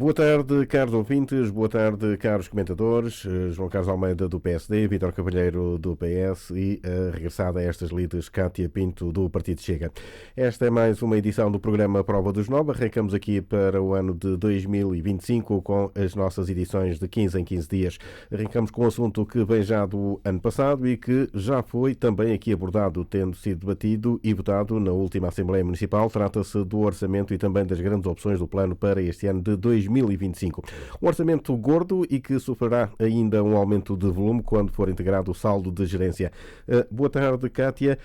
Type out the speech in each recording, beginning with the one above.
Boa tarde, caros ouvintes, boa tarde, caros comentadores. João Carlos Almeida do PSD, Vítor Cavalheiro do PS e regressada a estas lides, Cátia Pinto do Partido Chega. Esta é mais uma edição do programa Prova dos 9. Arrancamos aqui para o ano de 2025 com as nossas edições de 15 em 15 dias. Arrancamos com um assunto que vem já do ano passado e que já foi também aqui abordado, tendo sido debatido e votado na última Assembleia Municipal. Trata-se do orçamento e também das grandes opções do plano para este ano de 2025. Um orçamento gordo e que sofrerá ainda um aumento de volume quando for integrado o saldo de gerência. Boa tarde, Cátia.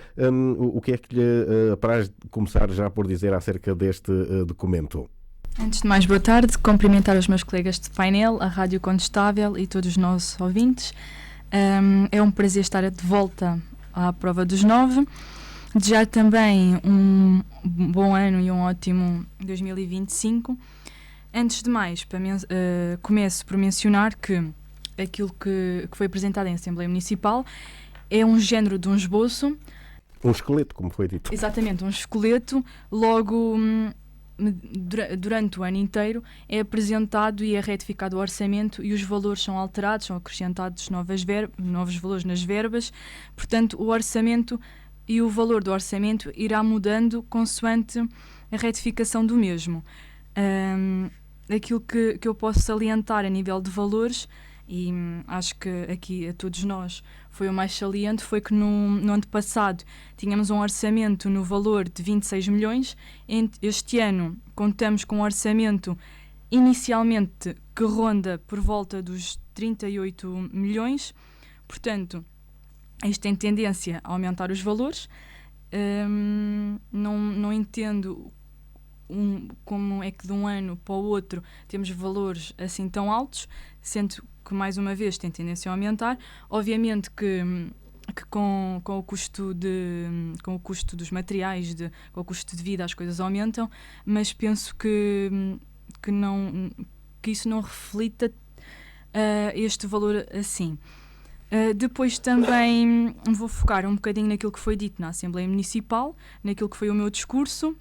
O que é que lhe apraz começar já por dizer acerca deste documento? Antes de mais, boa tarde. Cumprimentar os meus colegas de painel, a Rádio Condestável e todos os nossos ouvintes. É um prazer estar de volta à Prova dos 9. Desejar também um bom ano e um ótimo 2025. Antes de mais, começo por mencionar que aquilo que foi apresentado em Assembleia Municipal é um género de um esboço. Um esqueleto, como foi dito. Exatamente, um esqueleto. Logo, durante o ano inteiro, é apresentado e é retificado o orçamento e os valores são alterados, são acrescentados novos valores nas verbas. Portanto, o orçamento e o valor do orçamento irá mudando consoante a retificação do mesmo. Aquilo que eu posso salientar a nível de valores, e acho que aqui a todos nós foi o mais saliente, foi que no ano passado tínhamos um orçamento no valor de 26 milhões. Este ano contamos com um orçamento inicialmente que ronda por volta dos 38 milhões. Portanto, isto tem tendência a aumentar os valores. Não entendo como é que de um ano para o outro temos valores assim tão altos, sendo que mais uma vez tem tendência a aumentar. Obviamente que com o custo dos materiais, com o custo de vida, as coisas aumentam, mas penso que isso não reflita este valor assim. Depois também vou focar um bocadinho naquilo que foi dito na Assembleia Municipal, naquilo que foi o meu discurso.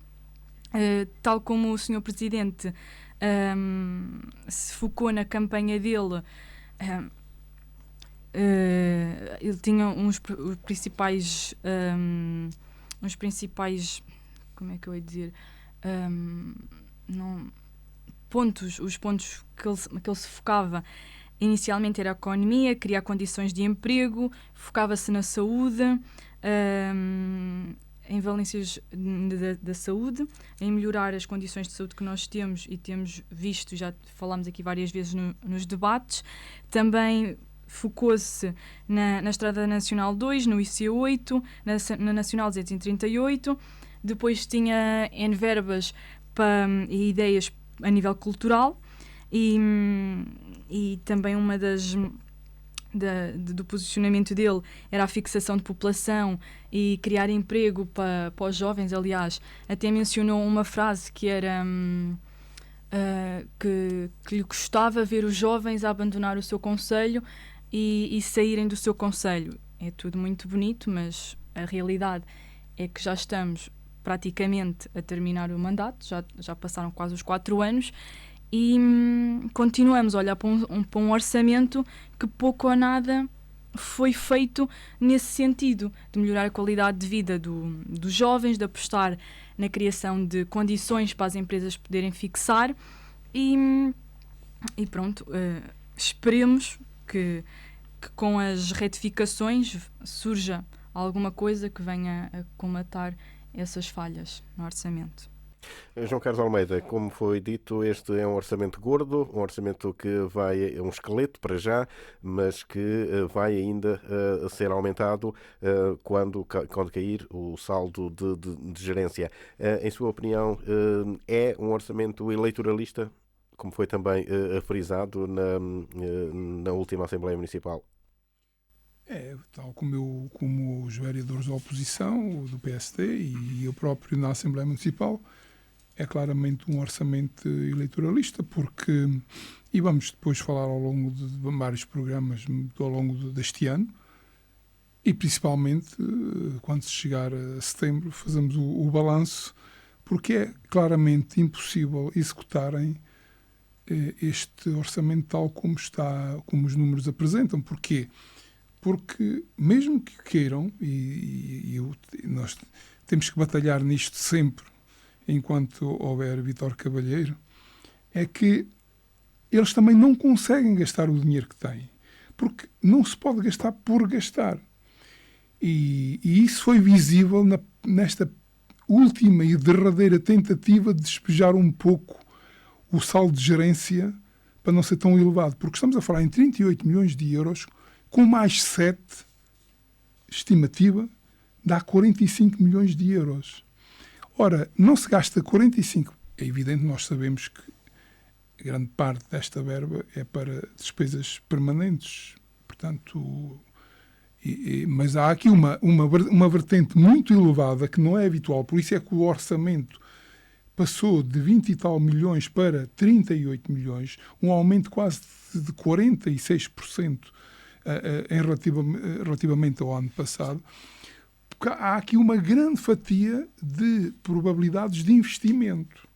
Tal como o Sr. Presidente se focou na campanha dele, ele tinha os principais, como é que eu ia dizer, os pontos que ele se focava. Inicialmente era a economia, criar condições de emprego, focava-se na saúde, em valências da saúde, em melhorar as condições de saúde que nós temos e temos visto, já falámos aqui várias vezes nos debates. Também focou-se na Estrada Nacional 2, no IC8, na Nacional 238. Depois tinha N verbas e ideias a nível cultural e também uma do posicionamento dele era a fixação de população e criar emprego para os jovens. Aliás, até mencionou uma frase que era que lhe gostava ver os jovens a abandonar o seu concelho e saírem do seu concelho. É tudo muito bonito, mas a realidade é que já estamos praticamente a terminar o mandato, já passaram quase os 4 anos e continuamos a olhar para um orçamento que pouco ou nada foi feito nesse sentido, de melhorar a qualidade de vida dos jovens, de apostar na criação de condições para as empresas poderem fixar e pronto, esperemos que com as retificações surja alguma coisa que venha a colmatar essas falhas no orçamento. João Carlos Almeida, como foi dito, este é um orçamento gordo, um orçamento que é um esqueleto para já, mas que vai ainda ser aumentado quando cair o saldo de gerência. Em sua opinião, é um orçamento eleitoralista, como foi também frisado na última Assembleia Municipal? Tal como os vereadores da oposição, do PSD e eu próprio na Assembleia Municipal, é claramente um orçamento eleitoralista, e vamos depois falar ao longo de vários programas ao longo deste ano, e principalmente quando se chegar a setembro fazemos o balanço, porque é claramente impossível executarem este orçamento tal como está, como os números apresentam. Porquê? Porque mesmo que queiram, nós temos que batalhar nisto sempre, enquanto houver Vítor Cavalheiro, é que eles também não conseguem gastar o dinheiro que têm. Porque não se pode gastar por gastar. E isso foi visível nesta última e derradeira tentativa de despejar um pouco o saldo de gerência para não ser tão elevado. Porque estamos a falar em 38 milhões de euros, com mais 7, estimativa, dá 45 milhões de euros. Ora, não se gasta 45. É evidente, nós sabemos que grande parte desta verba é para despesas permanentes. Portanto, mas há aqui uma vertente muito elevada que não é habitual. Por isso é que o orçamento passou de 20 e tal milhões para 38 milhões, um aumento quase de 46% relativamente ao ano passado. Porque há aqui uma grande fatia de probabilidades de investimento,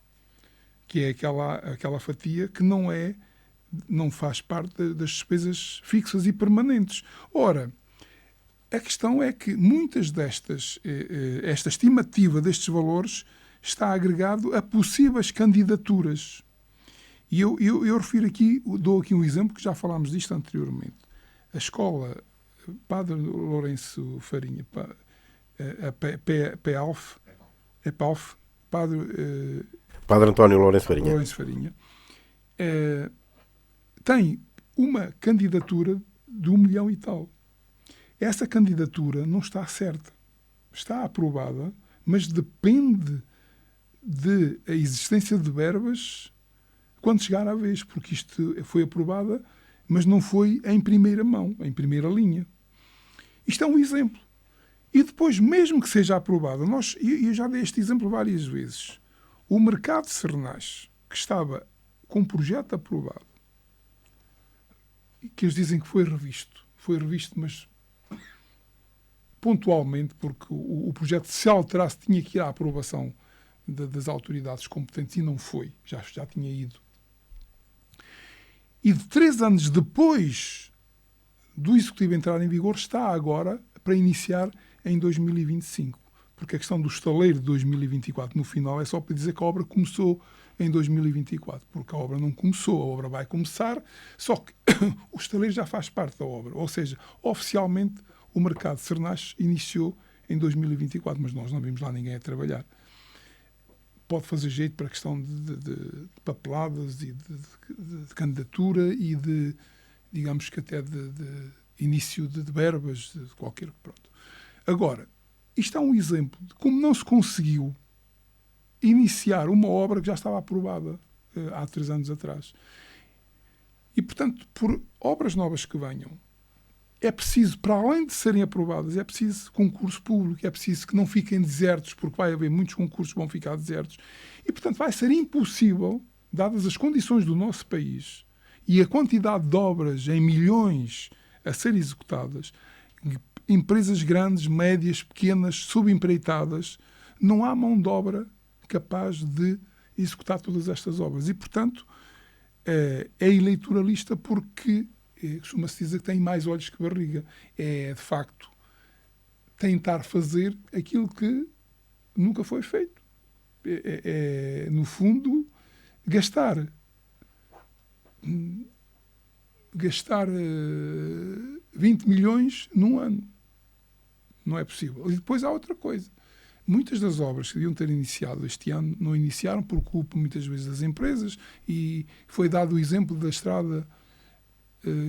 que é aquela fatia que não faz parte das despesas fixas e permanentes. Ora, a questão é que muitas esta estimativa destes valores está agregado a possíveis candidaturas. E eu refiro aqui, dou aqui um exemplo, que já falámos disto anteriormente. A escola Padre Lourenço Farinha, PEALF, Padre António Lourenço Farinha, tem uma candidatura de 1 milhão e tal. Essa candidatura não está certa. Está aprovada, mas depende da existência de verbas quando chegar à vez, porque isto foi aprovada, mas não foi em primeira mão, em primeira linha. Isto é um exemplo. E depois, mesmo que seja aprovada, eu já dei este exemplo várias vezes, o mercado de Sernás, que estava com um projeto aprovado, que eles dizem que foi revisto, mas pontualmente, porque o projeto, se alterasse, tinha que ir à aprovação das autoridades competentes, e não foi, já tinha ido. E de 3 anos depois do Executivo entrar em vigor, está agora para iniciar em 2025. Porque a questão do estaleiro de 2024, no final, é só para dizer que a obra começou em 2024. Porque a obra não começou, a obra vai começar, só que o estaleiro já faz parte da obra. Ou seja, oficialmente, o mercado de Sernás iniciou em 2024, mas nós não vimos lá ninguém a trabalhar. Pode fazer jeito para a questão de papeladas e de candidatura e de, digamos que até de início de verbas, de qualquer... Pronto. Agora, isto é um exemplo de como não se conseguiu iniciar uma obra que já estava aprovada há 3 anos atrás. E, portanto, por obras novas que venham, é preciso, para além de serem aprovadas, é preciso concurso público, é preciso que não fiquem desertos, porque vai haver muitos concursos que vão ficar desertos. E, portanto, vai ser impossível, dadas as condições do nosso país e a quantidade de obras em milhões a ser executadas, empresas grandes, médias, pequenas, subempreitadas, não há mão de obra capaz de executar todas estas obras. E, portanto, é eleitoralista porque costuma-se dizer que tem mais olhos que barriga. É, de facto, tentar fazer aquilo que nunca foi feito. No fundo, gastar 20 milhões num ano. Não é possível. E depois há outra coisa. Muitas das obras que deviam ter iniciado este ano não iniciaram por culpa, muitas vezes, das empresas, e foi dado o exemplo da estrada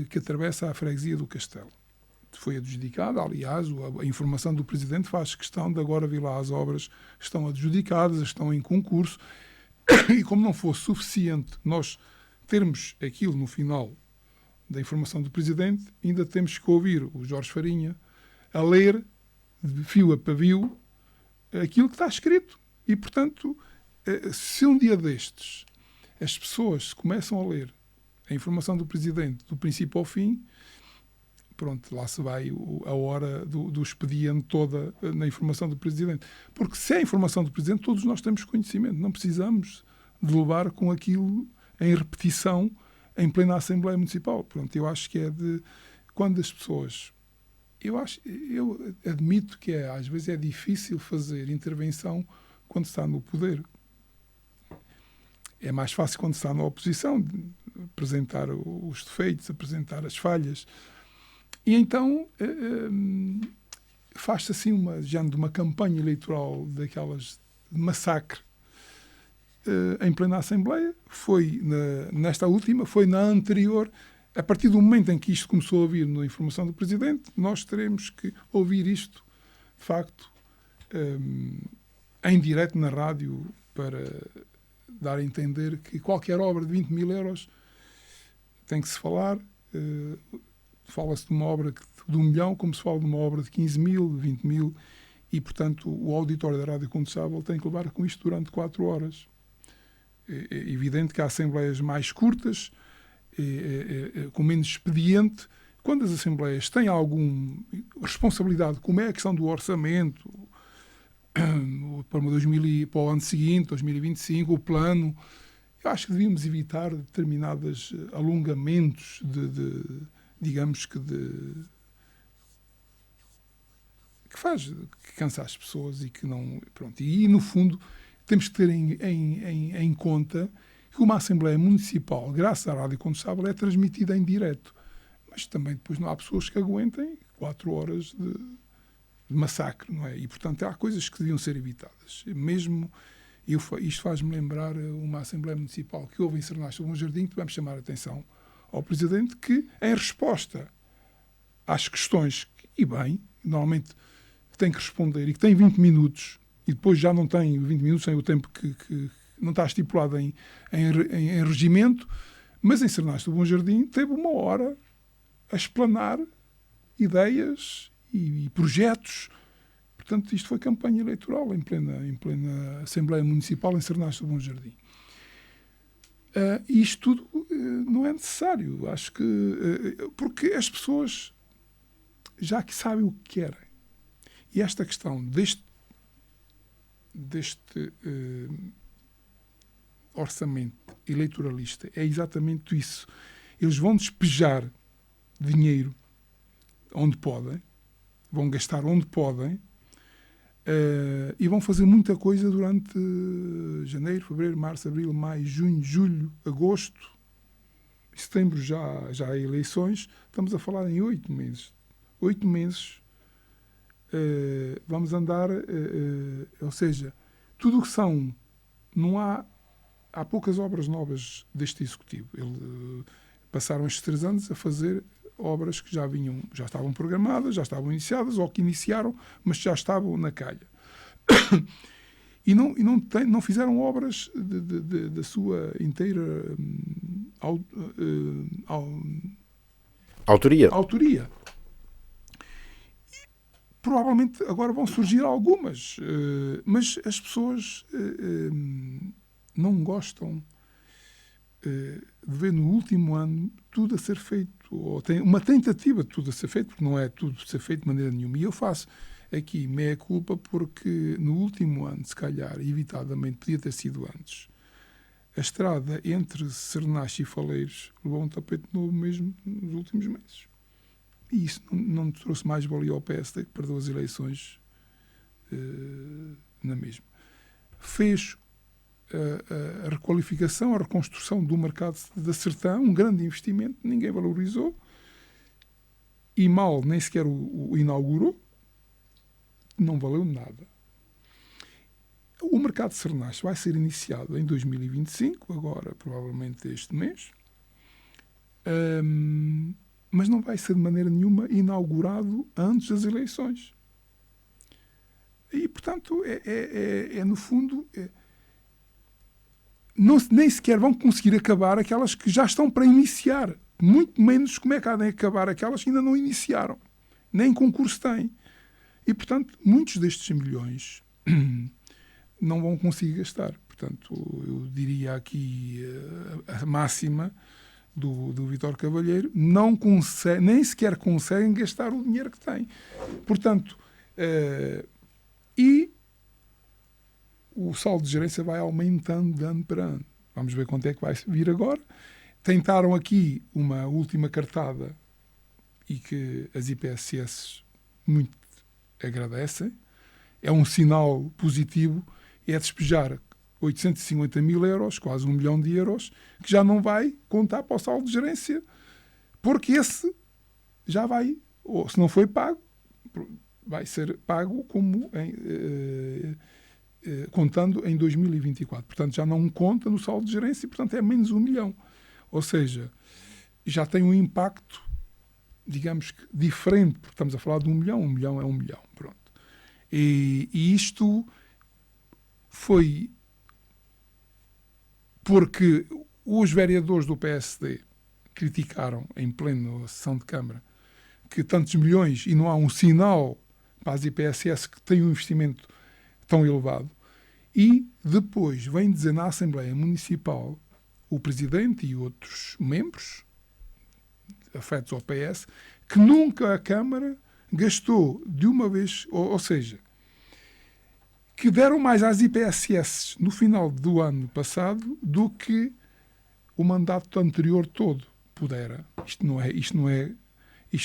que atravessa a freguesia do Castelo. Foi adjudicada, aliás, a informação do Presidente faz questão de agora vir lá as obras estão adjudicadas, estão em concurso, e como não fosse suficiente nós termos aquilo no final da informação do Presidente, ainda temos que ouvir o Jorge Farinha a ler, de fio a pavio, aquilo que está escrito. E, portanto, se um dia destes as pessoas começam a ler a informação do Presidente do princípio ao fim, pronto, lá se vai a hora do expediente toda na informação do Presidente. Porque se é a informação do Presidente, todos nós temos conhecimento. Não precisamos de levar com aquilo em repetição em plena Assembleia Municipal. Pronto, eu acho que é de... Quando as pessoas... Eu admito que às vezes é difícil fazer intervenção quando está no poder. É mais fácil quando está na oposição, de apresentar os defeitos, apresentar as falhas. E então faz-se assim uma campanha eleitoral daquelas de massacre em plena Assembleia. Foi nesta última, foi na anterior. A partir do momento em que isto começou a vir na informação do Presidente, nós teremos que ouvir isto, de facto, em direto na rádio, para dar a entender que qualquer obra de 20 mil euros tem que se falar. Fala-se de uma obra de 1 milhão, como se fala de uma obra de 15 mil, de 20 mil, e, portanto, o auditório da Rádio Condestável tem que levar com isto durante 4 horas. É evidente que há assembleias mais curtas, com menos expediente. Quando as assembleias têm alguma responsabilidade, como é a questão do orçamento, para o ano seguinte, 2025, o plano, eu acho que devíamos evitar determinados alongamentos digamos que cansa as pessoas e que não... Pronto. E, no fundo, temos que ter em conta que uma Assembleia Municipal, graças à Rádio Condestável, é transmitida em direto. Mas também depois não há pessoas que aguentem 4 horas de massacre, não é? E, portanto, há coisas que deviam ser evitadas. Mesmo isto faz-me lembrar uma Assembleia Municipal que houve em Cernache do Bom Jardim, que devemos chamar a atenção ao Presidente, que, em resposta às questões, e bem, normalmente tem que responder e que tem 20 minutos, e depois já não tem 20 minutos, tem o tempo que não está estipulado em regimento, mas em Cernache do Bom Jardim teve 1 hora a explanar ideias e projetos. Portanto, isto foi campanha eleitoral em plena Assembleia Municipal em Cernache do Bom Jardim. Isto tudo não é necessário. Acho que... porque as pessoas já que sabem o que querem. E esta questão deste orçamento eleitoralista é exatamente isso. Eles vão despejar dinheiro onde podem, vão gastar onde podem, e vão fazer muita coisa durante janeiro, fevereiro, março, abril, maio, junho, julho, agosto, setembro já há eleições. Estamos a falar em 8 meses. 8 meses vamos andar, ou seja, tudo o que são, não há poucas obras novas deste Executivo. Passaram estes 3 anos a fazer obras que já estavam programadas, já estavam iniciadas, ou que iniciaram, mas já estavam na calha. E não fizeram obras da sua inteira autoria. Provavelmente agora vão surgir algumas, mas as pessoas não gostam de ver no último ano tudo a ser feito, ou tem uma tentativa de tudo a ser feito, porque não é tudo a ser feito de maneira nenhuma. E eu faço aqui meia culpa, porque no último ano, se calhar, evitadamente, podia ter sido antes, a estrada entre Cernache e Faleiros levou um tapete novo mesmo nos últimos meses. E isso não trouxe mais valia ao PSD, que perdeu as eleições na mesma. Fez a requalificação, a reconstrução do mercado da Sertã, um grande investimento, ninguém valorizou, e mal nem sequer o inaugurou, não valeu nada. O mercado de Cernache vai ser iniciado em 2025, agora provavelmente este mês, mas não vai ser de maneira nenhuma inaugurado antes das eleições. E, portanto, no fundo... nem sequer vão conseguir acabar aquelas que já estão para iniciar. Muito menos como é que há de acabar aquelas que ainda não iniciaram. Nem concurso têm. E, portanto, muitos destes milhões não vão conseguir gastar. Portanto, eu diria aqui a máxima do Vítor Cavalheiro: nem sequer conseguem gastar o dinheiro que têm. Portanto, e o saldo de gerência vai aumentando de ano para ano. Vamos ver quanto é que vai vir agora. Tentaram aqui uma última cartada e que as IPSS muito agradecem. É um sinal positivo, é despejar 850 mil euros, quase 1 milhão de euros, que já não vai contar para o saldo de gerência, porque esse já vai, ou se não foi pago, vai ser pago como contando em 2024. Portanto, já não conta no saldo de gerência e, portanto, é menos 1 milhão. Ou seja, já tem um impacto, digamos que diferente, porque estamos a falar de 1 milhão é 1 milhão. Pronto. E isto foi porque os vereadores do PSD criticaram em plena sessão de Câmara que tantos milhões e não há um sinal para as IPSS que têm um investimento tão elevado. E depois vem dizer na Assembleia Municipal o Presidente e outros membros afetos ao PS que nunca a Câmara gastou de uma vez, ou seja, que deram mais às IPSS no final do ano passado do que o mandato anterior todo pudera. Isto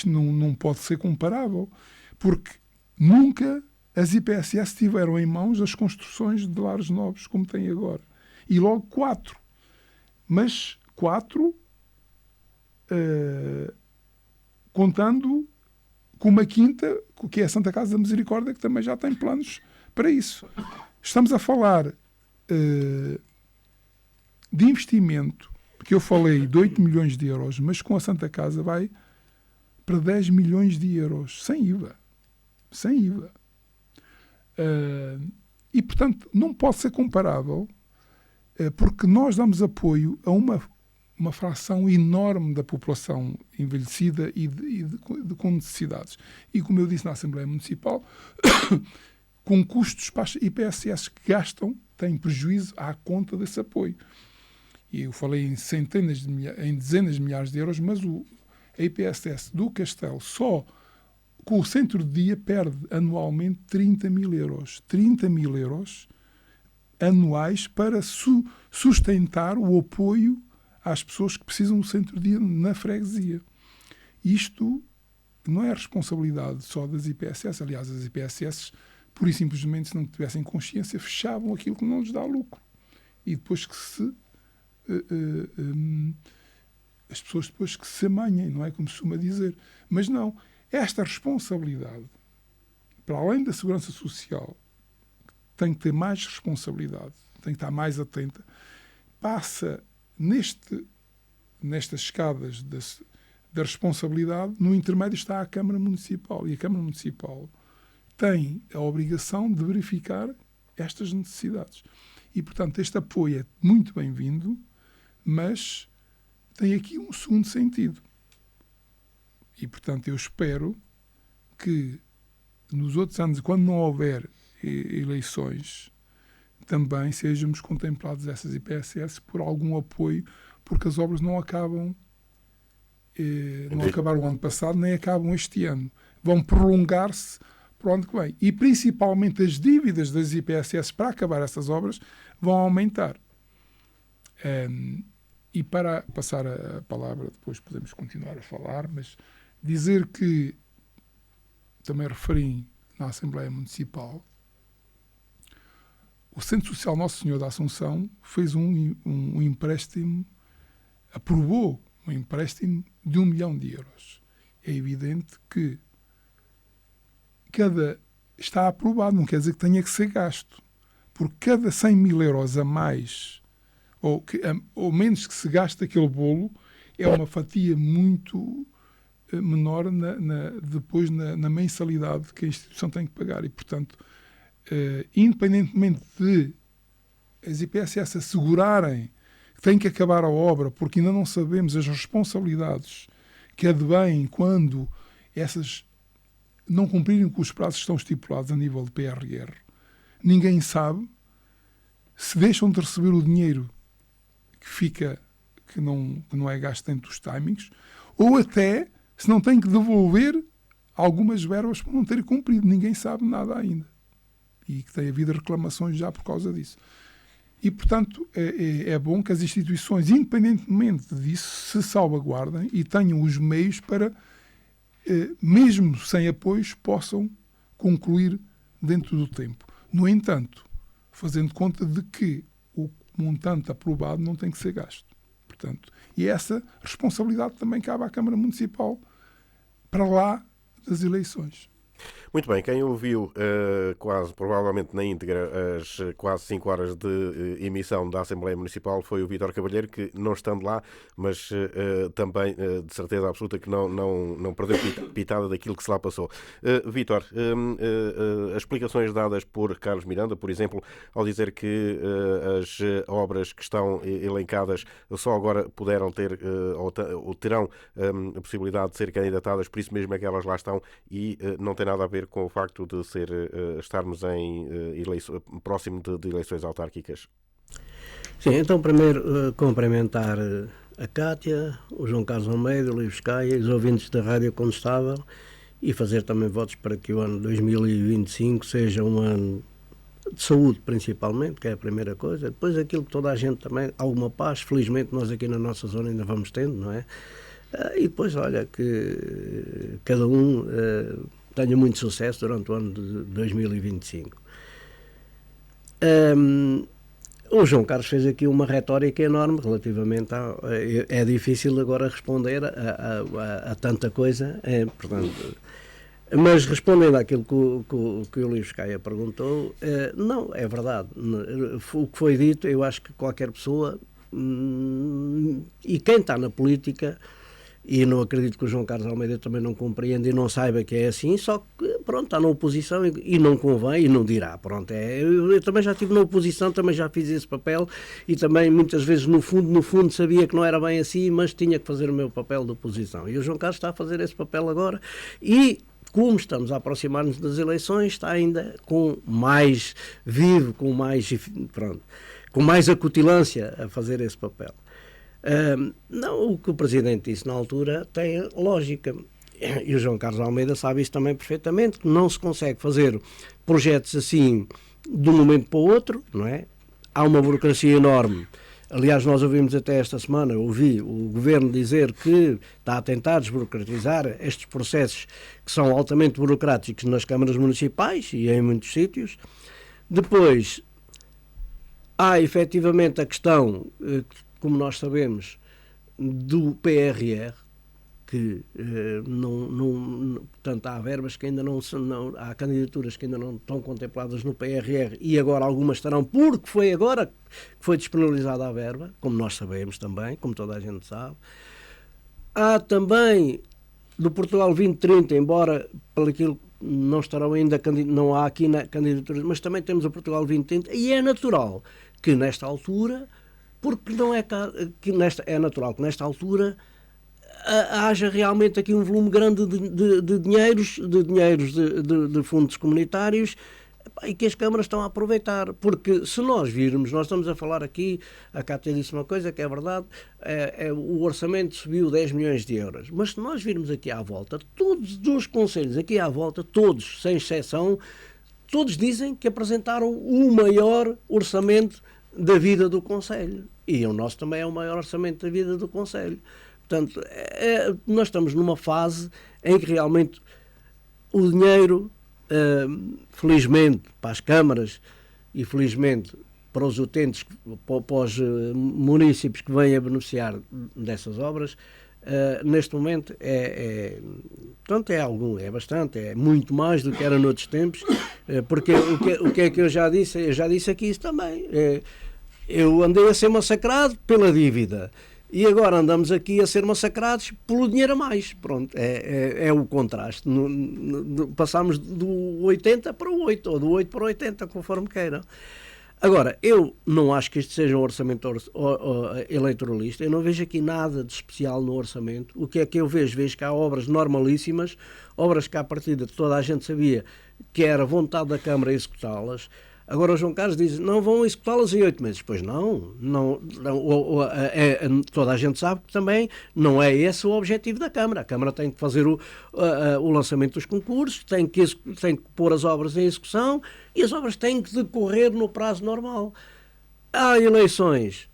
não pode ser comparável, porque nunca as IPSS tiveram em mãos as construções de lares novos como têm agora. E logo 4. Mas 4 contando com uma quinta, que é a Santa Casa da Misericórdia, que também já tem planos para isso. Estamos a falar de investimento, que eu falei de 8 milhões de euros, mas com a Santa Casa vai para 10 milhões de euros, sem IVA. Sem IVA. E, portanto, não pode ser comparável, porque nós damos apoio a uma fração enorme da população envelhecida com necessidades. E, como eu disse na Assembleia Municipal, com custos para as IPSS que gastam, têm prejuízo à conta desse apoio. E eu falei em dezenas de milhares de euros, mas a IPSS do Castelo, só com o centro de dia, perde anualmente 30 mil euros. 30 mil euros anuais para sustentar o apoio às pessoas que precisam do centro de dia na freguesia. Isto não é responsabilidade só das IPSS. Aliás, as IPSS, pura e simplesmente, se não tivessem consciência, fechavam aquilo que não lhes dá lucro. E depois que as pessoas depois que se amanhem, não é como se costuma dizer. Mas não. Esta responsabilidade, para além da segurança social, tem que ter mais responsabilidade, tem que estar mais atenta, passa nestas escadas da responsabilidade, no intermédio está a Câmara Municipal. E a Câmara Municipal tem a obrigação de verificar estas necessidades. E, portanto, este apoio é muito bem-vindo, mas tem aqui um segundo sentido. E, portanto, eu espero que nos outros anos, quando não houver eleições, também sejamos contemplados essas IPSS por algum apoio, porque as obras não acabam, não acabaram o ano passado, nem acabam este ano. Vão prolongar-se para o ano que vem. E, principalmente, as dívidas das IPSS para acabar essas obras vão aumentar. E para passar a palavra, depois podemos continuar a falar, mas dizer que também referi na Assembleia Municipal, o Centro Social Nosso Senhor da Assunção fez um empréstimo, aprovou um empréstimo de 1 milhão de euros. É evidente que está aprovado, não quer dizer que tenha que ser gasto. Por cada 100 mil euros a mais ou menos que se gasta aquele bolo, é uma fatia muito menor depois na mensalidade que a instituição tem que pagar. E, portanto, independentemente de as IPSS assegurarem que tem que acabar a obra, porque ainda não sabemos as responsabilidades que advêm quando essas não cumprirem com os prazos que estão estipulados a nível de PRR, ninguém sabe se deixam de receber o dinheiro que não é gasto dentro dos timings, ou até se não têm que devolver algumas verbas por não terem cumprido. Ninguém sabe nada ainda. E que tem havido reclamações já por causa disso. E, portanto, é bom que as instituições, independentemente disso, se salvaguardem e tenham os meios para, mesmo sem apoios, possam concluir dentro do tempo. No entanto, fazendo conta de que o montante aprovado não tem que ser gasto. Portanto, e essa responsabilidade também cabe à Câmara Municipal para lá das eleições. Muito bem, quem ouviu quase, provavelmente na íntegra, as quase 5 horas de emissão da Assembleia Municipal foi o Vítor Cavalheiro, que não estando lá, mas também de certeza absoluta que não perdeu pitada daquilo que se lá passou. Vítor, as explicações dadas por Carlos Miranda, por exemplo, ao dizer que as obras que estão elencadas só agora puderam ter ou terão a possibilidade de ser candidatadas, por isso mesmo é que elas lá estão e não tem nada a ver com o facto de estarmos em próximo de eleições autárquicas. Sim, então primeiro cumprimentar a Cátia, o João Carlos Almeida, o Luís Caia, os ouvintes da Rádio Condestável e fazer também votos para que o ano 2025 seja um ano de saúde principalmente, que é a primeira coisa. Depois aquilo que toda a gente também, alguma paz, felizmente nós aqui na nossa zona ainda vamos tendo, não é? E depois, olha, que cada um tenha muito sucesso durante o ano de 2025. O João Carlos fez aqui uma retórica enorme relativamente é difícil agora responder a tanta coisa, portanto, mas respondendo àquilo que o Luís Caia perguntou, não, é verdade. O que foi dito, eu acho que qualquer pessoa, e quem está na política, e não acredito que o João Carlos Almeida também não compreenda e não saiba que é assim, só que pronto, está na oposição e não convém e não dirá, pronto, eu também já estive na oposição, também já fiz esse papel e também muitas vezes no fundo sabia que não era bem assim, mas tinha que fazer o meu papel de oposição, e o João Carlos está a fazer esse papel agora e como estamos a aproximar-nos das eleições, está ainda com mais vivo, com mais acutilância a fazer esse papel. Não, o que o Presidente disse na altura tem lógica, e o João Carlos Almeida sabe isso também perfeitamente, que não se consegue fazer projetos assim de um momento para o outro, não é? Há uma burocracia enorme. Aliás, nós ouvimos até esta semana, ouvi o Governo dizer que está a tentar desburocratizar estes processos que são altamente burocráticos nas câmaras municipais e em muitos sítios. Depois, há efetivamente a questão, como nós sabemos, do PRR, que portanto, há verbas que ainda não há candidaturas que ainda não estão contempladas no PRR e agora algumas estarão, porque foi agora que foi disponibilizada a verba, como nós sabemos também, como toda a gente sabe. Há também do Portugal 2030, embora pelo aquilo não estarão ainda, não há aqui candidaturas, mas também temos o Portugal 2030 e é natural que nesta altura, porque não é que é natural que nesta altura haja realmente aqui um volume grande de dinheiros de fundos comunitários e que as câmaras estão a aproveitar, porque se nós virmos, nós estamos a falar aqui, a Cátia disse uma coisa que é verdade, o orçamento subiu 10 milhões de euros, mas se nós virmos aqui à volta, todos os conselhos aqui à volta, todos, sem exceção, todos dizem que apresentaram o maior orçamento da vida do Conselho, e o nosso também é o maior orçamento da vida do Conselho. Portanto, nós estamos numa fase em que realmente o dinheiro, felizmente para as câmaras e felizmente para os utentes, para os municípios que vêm a beneficiar dessas obras, neste momento portanto, é bastante, é muito mais do que era noutros tempos, porque o que é que eu já disse? Eu já disse aqui isso também. Eu andei a ser massacrado pela dívida. E agora andamos aqui a ser massacrados pelo dinheiro a mais. Pronto, é o contraste. Passámos do 80 para o 8, ou do 8 para o 80, conforme queiram. Agora, eu não acho que isto seja um orçamento eleitoralista. Eu não vejo aqui nada de especial no orçamento. O que é que eu vejo? Vejo que há obras normalíssimas, obras que à partida toda a gente sabia que era vontade da Câmara executá-las. Agora o João Carlos diz, não vão executá-las em 8 meses. Pois não, toda a gente sabe que também não é esse o objetivo da Câmara. A Câmara tem que fazer o lançamento dos concursos, tem que pôr as obras em execução e as obras têm que decorrer no prazo normal. há eleições.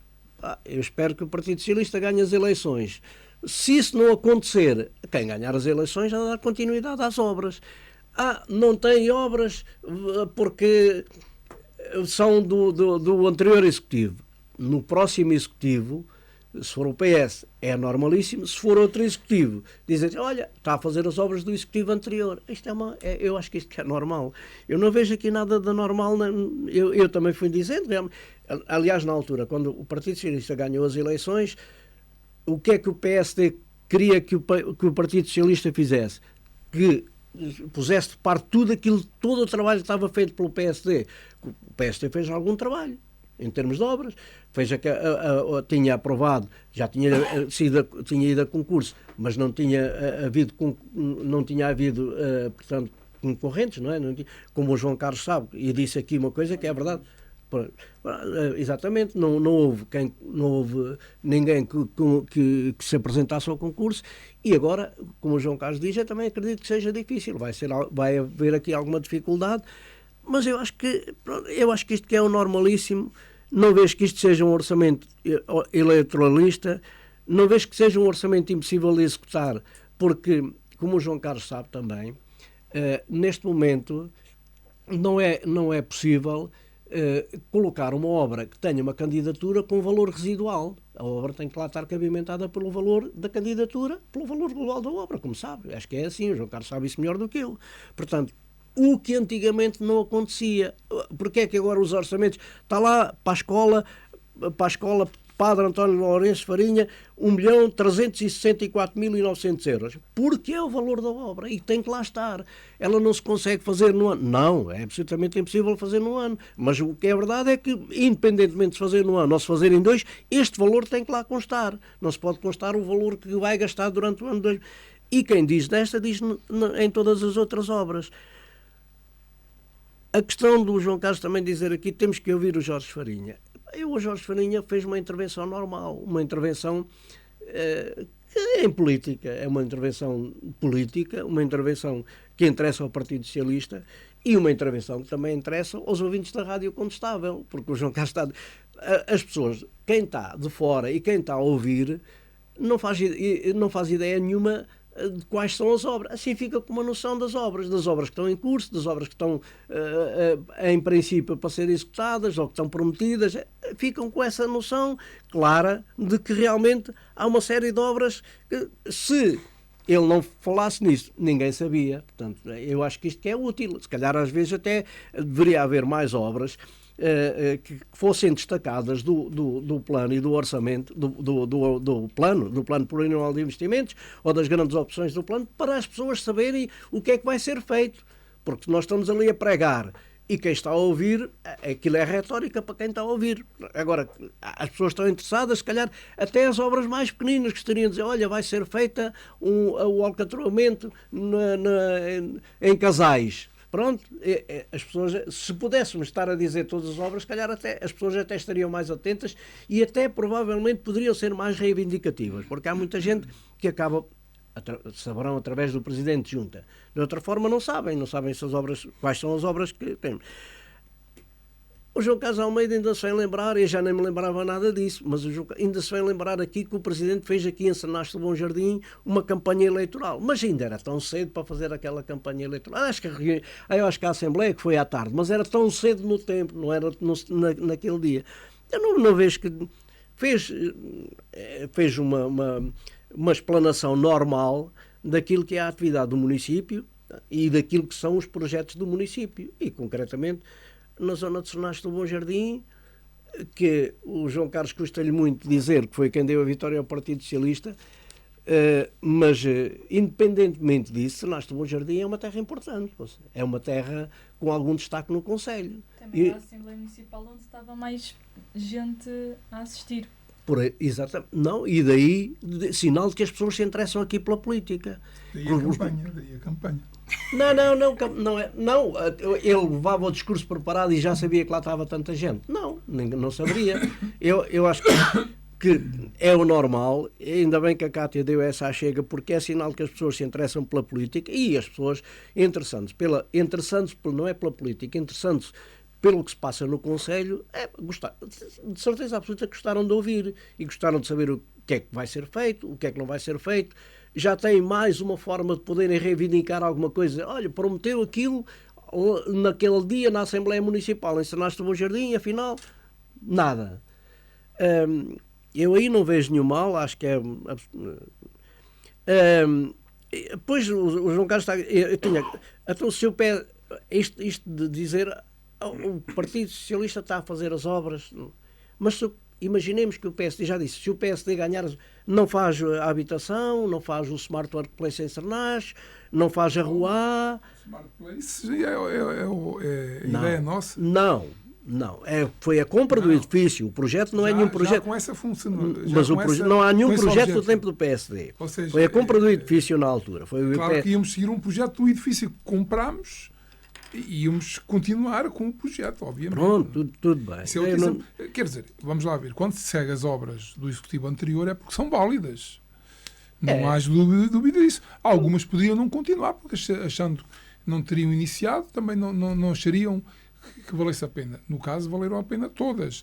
Eu espero que o Partido Socialista ganhe as eleições. Se isso não acontecer, quem ganhar as eleições já dá continuidade às obras. Não tem obras porque são do anterior Executivo. No próximo Executivo, se for o PS, é normalíssimo. Se for outro Executivo, dizem, olha, está a fazer as obras do Executivo anterior. Eu acho que isto é normal. Eu não vejo aqui nada de normal. Eu também fui dizendo, aliás, na altura, quando o Partido Socialista ganhou as eleições, o que é que o PSD queria que o Partido Socialista fizesse? Que pusesse de parte todo o trabalho que estava feito pelo PSD. O PSD fez algum trabalho em termos de obras, tinha aprovado, já tinha ido a concurso, mas não tinha havido, portanto, concorrentes, não é? Como o João Carlos sabe, e disse aqui uma coisa que é verdade. Exatamente, não houve ninguém que se apresentasse ao concurso, e agora, como o João Carlos diz, eu também acredito que seja difícil, vai haver aqui alguma dificuldade, mas eu acho que isto que é o normalíssimo. Não vejo que isto seja um orçamento eleitoralista, não vejo que seja um orçamento impossível de executar, porque, como o João Carlos sabe também, neste momento não é possível colocar uma obra que tenha uma candidatura com valor residual. A obra tem que lá estar cabimentada pelo valor da candidatura, pelo valor global da obra, como sabe. Acho que é assim, o João Carlos sabe isso melhor do que eu. Portanto, o que antigamente não acontecia. Porque é que agora os orçamentos... Está lá para a escola Padre António Lourenço Farinha, 1.364.900 euros. Porque é o valor da obra e tem que lá estar. Ela não se consegue fazer no ano. Não, é absolutamente impossível fazer no ano. Mas o que é verdade é que, independentemente de se fazer no ano ou se fazer em 2, este valor tem que lá constar. Não se pode constar o valor que vai gastar durante o ano 2. E quem diz desta, diz em todas as outras obras. A questão do João Carlos também dizer aqui, temos que ouvir o Jorge Farinha. O Jorge Farinha fez uma intervenção normal, uma intervenção em política, é uma intervenção política, uma intervenção que interessa ao Partido Socialista e uma intervenção que também interessa aos ouvintes da Rádio Condestável, porque o João Carlos está... As pessoas, quem está de fora e quem está a ouvir, não faz ideia nenhuma de quais são as obras. Assim fica com uma noção das obras que estão em curso, das obras que estão em princípio para serem executadas ou que estão prometidas. Ficam com essa noção clara de que realmente há uma série de obras que, se ele não falasse nisso, ninguém sabia. Portanto, eu acho que isto que é útil. Se calhar às vezes até deveria haver mais obras que fossem destacadas do plano e do orçamento, do plano plurianual de investimentos ou das grandes opções do plano, para as pessoas saberem o que é que vai ser feito. Porque nós estamos ali a pregar e quem está a ouvir, aquilo é retórica para quem está a ouvir. Agora, as pessoas estão interessadas, se calhar, até as obras mais pequeninas, que estariam a dizer, olha, vai ser feita o alcatroamento em Casais. Pronto, as pessoas, se pudéssemos estar a dizer todas as obras, se calhar as pessoas até estariam mais atentas e até provavelmente poderiam ser mais reivindicativas, porque há muita gente que acaba, saberão através do Presidente de Junta. De outra forma não sabem essas obras, quais são as obras que temos. O João Carlos Almeida ainda se vem lembrar, eu já nem me lembrava nada disso, mas ainda se vem lembrar aqui que o Presidente fez aqui em Sanastro do Bom Jardim uma campanha eleitoral, mas ainda era tão cedo para fazer aquela campanha eleitoral. Acho que a Assembleia que foi à tarde, mas era tão cedo no tempo, não era naquele dia. Eu não vejo que... Fez uma explanação normal daquilo que é a atividade do município e daquilo que são os projetos do município. E, concretamente, na zona de Sanastro do Bom Jardim, que o João Carlos custa-lhe muito dizer que foi quem deu a vitória ao Partido Socialista, mas, independentemente disso, Sanastro do Bom Jardim é uma terra importante. É uma terra com algum destaque no Conselho. Também a Assembleia Municipal onde estava mais gente a assistir. Exatamente. Não, e daí sinal de que as pessoas se interessam aqui pela política. Daí a campanha. Não, ele levava o discurso preparado e já sabia que lá estava tanta gente. Não saberia. Eu acho que é o normal, ainda bem que a Cátia deu essa achega, porque é sinal que as pessoas se interessam pela política e as pessoas interessantes, não é pela política, interessantes pelo que se passa no Conselho, de certeza absoluta gostaram de ouvir e gostaram de saber o que é que vai ser feito, o que é que não vai ser feito. Já têm mais uma forma de poderem reivindicar alguma coisa. Olha, prometeu aquilo naquele dia na Assembleia Municipal, em Sernaste do Bom Jardim, afinal, nada. Eu aí não vejo nenhum mal, acho que é... Pois o João Carlos está... Então, se o pé... Isto de dizer o Partido Socialista está a fazer as obras, mas imaginemos que o PSD, já disse, se o PSD ganhar, não faz a habitação, não faz o Smart Workplace em Sernás, não faz a Rua. Smart Place a ideia nossa? Não. Foi a compra do edifício. O projeto não é nenhum projeto. Já com essa função. Mas não há nenhum projeto do tempo do PSD. Ou seja, foi a compra do edifício na altura. Claro que íamos seguir um projeto do edifício que comprámos e íamos continuar com o projeto, obviamente. Pronto, tudo bem. Quer dizer, vamos lá ver, quando se segue as obras do Executivo anterior é porque são válidas. Não há dúvida disso. Algumas poderiam não continuar, porque achando que não teriam iniciado, também não achariam que valesse a pena. No caso, valeram a pena todas.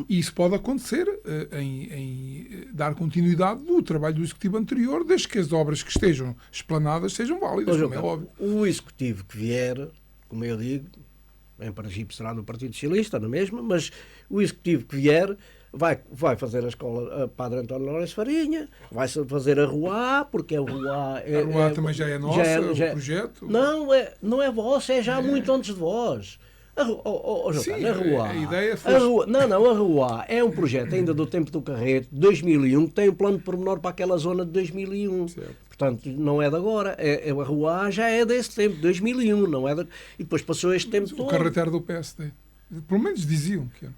E isso pode acontecer em dar continuidade do trabalho do Executivo anterior, desde que as obras que estejam explanadas sejam válidas, como é óbvio. O Executivo que vier, como eu digo, em princípio será do Partido Socialista, na mesma, mas o Executivo que vier vai fazer a escola Padre António Lourenço Farinha, vai fazer a Rua, porque a Rua... A Rua também já é nossa, o projeto? Não é vossa, é já muito antes de vós. Sim, a Rua. A ideia foi... A Rua é um projeto ainda do tempo do Carreto, 2001, que tem um plano de pormenor para aquela zona de 2001. Certo. Portanto, não é de agora. A Rua já é desse tempo, 2001. Não é de... E depois passou este tempo todo. O Carreto era do PSD. Pelo menos diziam que era.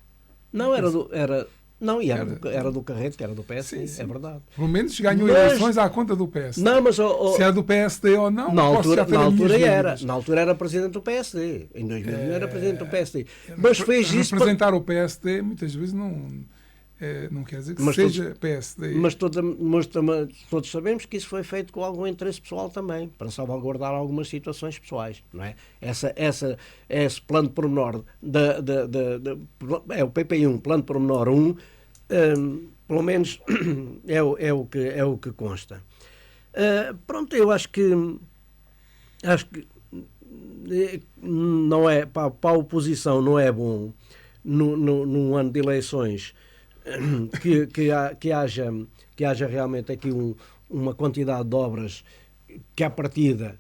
Não, era do Carreto, que era do PSD, sim. É verdade. Pelo menos ganhou eleições à conta do PSD. Não, mas... Se é do PSD ou não, na altura era presidente do PSD. Em 2001 era presidente do PSD. Mas fez isso... Representar o PSD muitas vezes não quer dizer que seja PSD. Mas todos sabemos que isso foi feito com algum interesse pessoal também, para salvaguardar algumas situações pessoais, não é? Esse plano de pormenor é o PP1, plano de pormenor 1, pelo menos é o que consta. Pronto, eu acho que não é, para a oposição não é bom num ano de eleições que haja realmente aqui uma quantidade de obras que à partida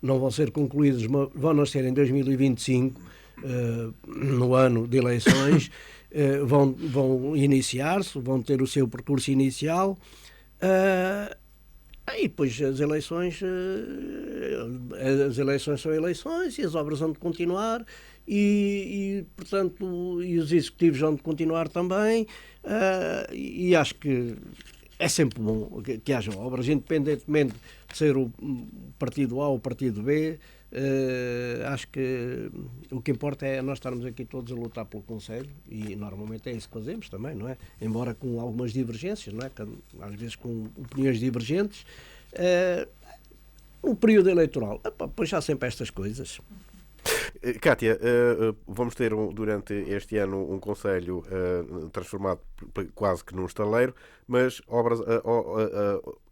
não vão ser concluídas, mas vão nascer em 2025, no ano de eleições, vão iniciar-se, vão ter o seu percurso inicial, e depois as eleições são eleições e as obras vão de continuar. Portanto, e os executivos vão de continuar também, e acho que é sempre bom que haja obras, independentemente de ser o partido A ou o partido B. Acho que o que importa é nós estarmos aqui todos a lutar pelo Conselho, e normalmente é isso que fazemos também, não é? Embora com algumas divergências, não é? Às vezes com opiniões divergentes. O período eleitoral, pois há sempre estas coisas. Cátia, vamos ter durante este ano um Conselho transformado quase que num estaleiro, mas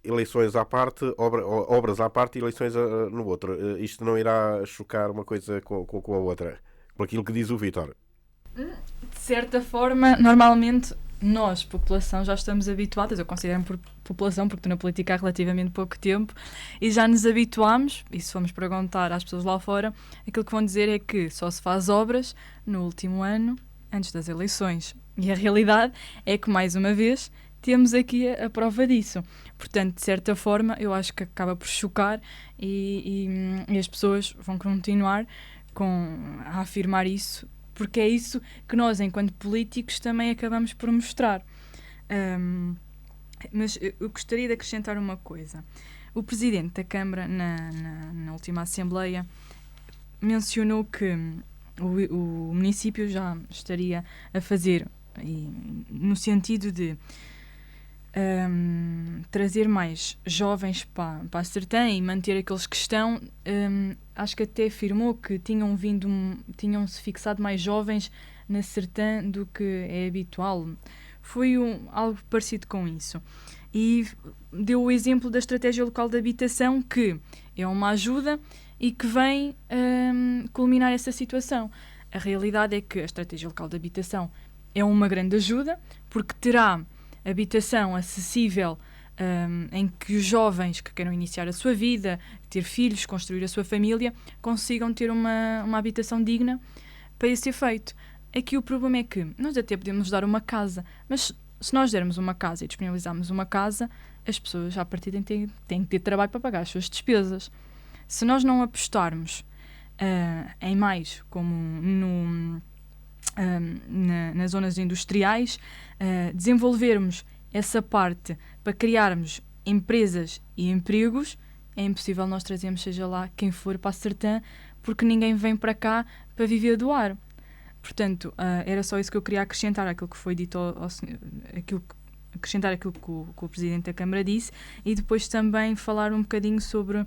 eleições à parte, obras à parte e eleições no outro. Isto não irá chocar uma coisa com a outra, por aquilo que diz o Vítor? De certa forma, normalmente nós, população, já estamos habituadas, eu considero-me por população porque estou na política há relativamente pouco tempo, e já nos habituámos, e se formos perguntar às pessoas lá fora, aquilo que vão dizer é que só se faz obras no último ano, antes das eleições. E a realidade é que, mais uma vez, temos aqui a prova disso. Portanto, de certa forma, eu acho que acaba por chocar e as pessoas vão continuar a afirmar isso, porque é isso que nós, enquanto políticos, também acabamos por mostrar. Mas eu gostaria de acrescentar uma coisa. O Presidente da Câmara, na última Assembleia, mencionou que o município já estaria a fazer, no sentido de trazer mais jovens para a Sertã e manter aqueles que estão, acho que até afirmou que tinham-se fixado mais jovens na Sertã do que é habitual. Foi algo parecido com isso. E deu o exemplo da estratégia local de habitação, que é uma ajuda e que vem culminar essa situação. A realidade é que a estratégia local de habitação é uma grande ajuda, porque terá habitação acessível, em que os jovens que queiram iniciar a sua vida, ter filhos, construir a sua família, consigam ter uma habitação digna para esse efeito. Aqui o problema é que nós até podemos dar uma casa, mas se nós dermos uma casa e disponibilizarmos uma casa, as pessoas à partida têm que ter trabalho para pagar as suas despesas. Se nós não apostarmos em mais, como nas zonas industriais, desenvolvermos essa parte para criarmos empresas e empregos, é impossível nós trazermos, seja lá quem for, para a Sertã, porque ninguém vem para cá para viver do ar. Portanto, era só isso que eu queria acrescentar àquilo que foi dito acrescentar aquilo que o Presidente da Câmara disse, e depois também falar um bocadinho sobre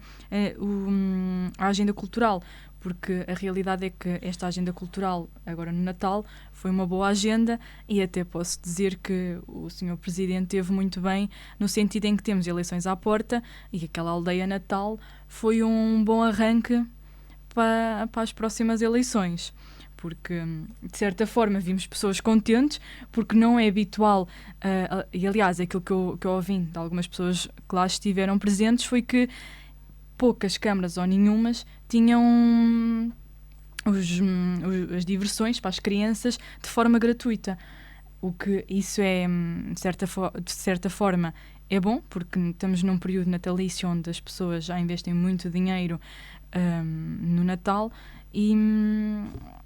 a agenda cultural, porque a realidade é que esta agenda cultural, agora no Natal, foi uma boa agenda, e até posso dizer que o Sr. Presidente teve muito bem, no sentido em que temos eleições à porta, e aquela aldeia Natal foi um bom arranque para as próximas eleições. Porque, de certa forma, vimos pessoas contentes, porque não é habitual, e aliás, aquilo que eu ouvi de algumas pessoas que lá estiveram presentes foi que poucas câmaras ou nenhumas tinham as diversões para as crianças de forma gratuita. O que isso é, de certa forma, é bom, porque estamos num período natalício onde as pessoas já investem muito dinheiro no Natal,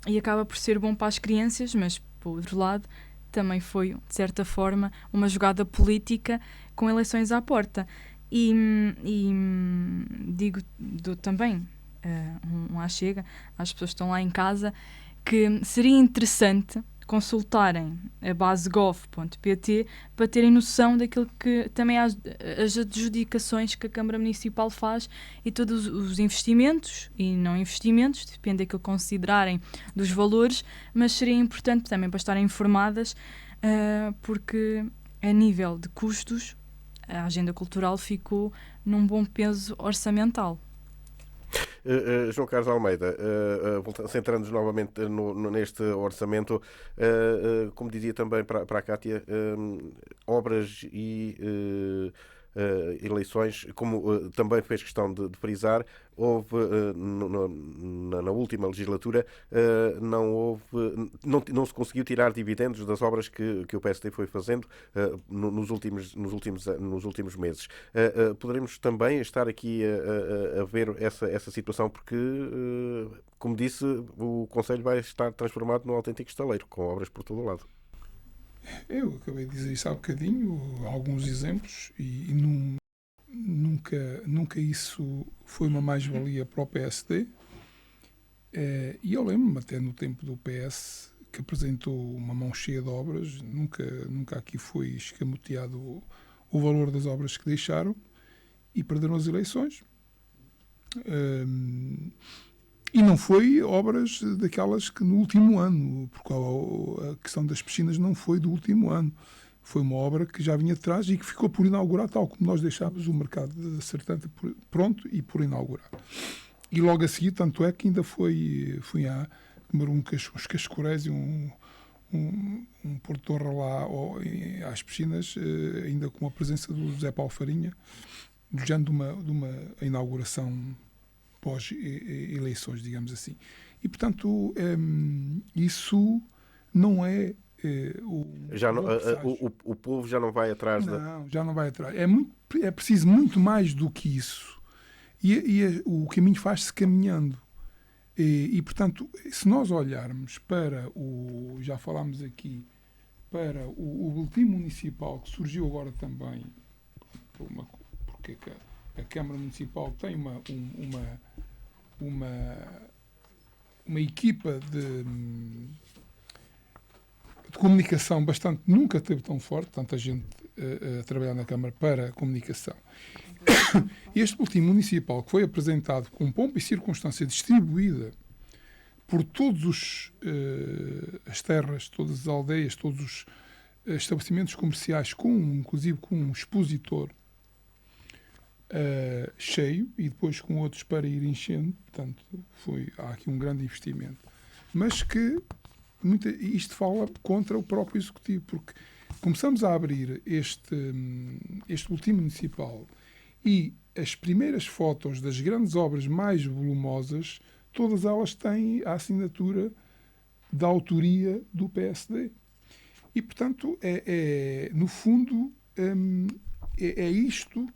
e acaba por ser bom para as crianças, mas, por outro lado, também foi, de certa forma, uma jogada política com eleições à porta. E digo também, à chega, às pessoas que estão lá em casa, que seria interessante consultarem a base gov.pt para terem noção daquilo que também as adjudicações que a Câmara Municipal faz e todos os investimentos e não investimentos, depende daquilo que considerarem dos valores, mas seria importante também para estarem informadas, porque a nível de custos a agenda cultural ficou num bom peso orçamental. João Carlos Almeida, centrando-nos novamente neste orçamento, como dizia também para a Cátia, obras e eleições, como também fez questão de frisar, houve na última legislatura não se conseguiu tirar dividendos das obras que o PSD foi fazendo nos últimos meses. Poderemos também estar aqui a ver essa situação, porque, como disse, o Conselho vai estar transformado num autêntico estaleiro, com obras por todo o lado. Eu acabei de dizer isso há bocadinho, alguns exemplos, e nunca isso foi uma mais-valia para o PSD. E eu lembro-me, até no tempo do PS, que apresentou uma mão cheia de obras, nunca aqui foi escamoteado o valor das obras que deixaram, e perderam as eleições. E não foi obras daquelas que no último ano, porque a questão das piscinas não foi do último ano. Foi uma obra que já vinha atrás e que ficou por inaugurar, tal como nós deixámos o mercado da Sertã pronto e por inaugurar. E logo a seguir, tanto é que ainda fui uns cascoréis e um Porto Torre lá às piscinas, ainda com a presença do José Paulo Farinha, já de uma inauguração pós-eleições, digamos assim. E, portanto, isso não é o povo já não vai atrás já não vai atrás. É preciso muito mais do que isso. O caminho faz-se caminhando. E, portanto, se nós olharmos para já falámos aqui, para o boletim municipal, que surgiu agora também, porque a Câmara Municipal tem uma equipa de comunicação nunca teve tão forte, tanta gente a trabalhar na Câmara para a comunicação. Este boletim municipal, que foi apresentado com pompa e circunstância distribuída por todas as terras, todas as aldeias, todos os estabelecimentos comerciais, inclusive com um expositor cheio, e depois com outros para ir enchendo. Portanto, há aqui um grande investimento. Mas que isto fala contra o próprio Executivo, porque começamos a abrir este boletim municipal e as primeiras fotos das grandes obras mais volumosas, todas elas têm a assinatura da autoria do PSD. E, portanto, no fundo, é isto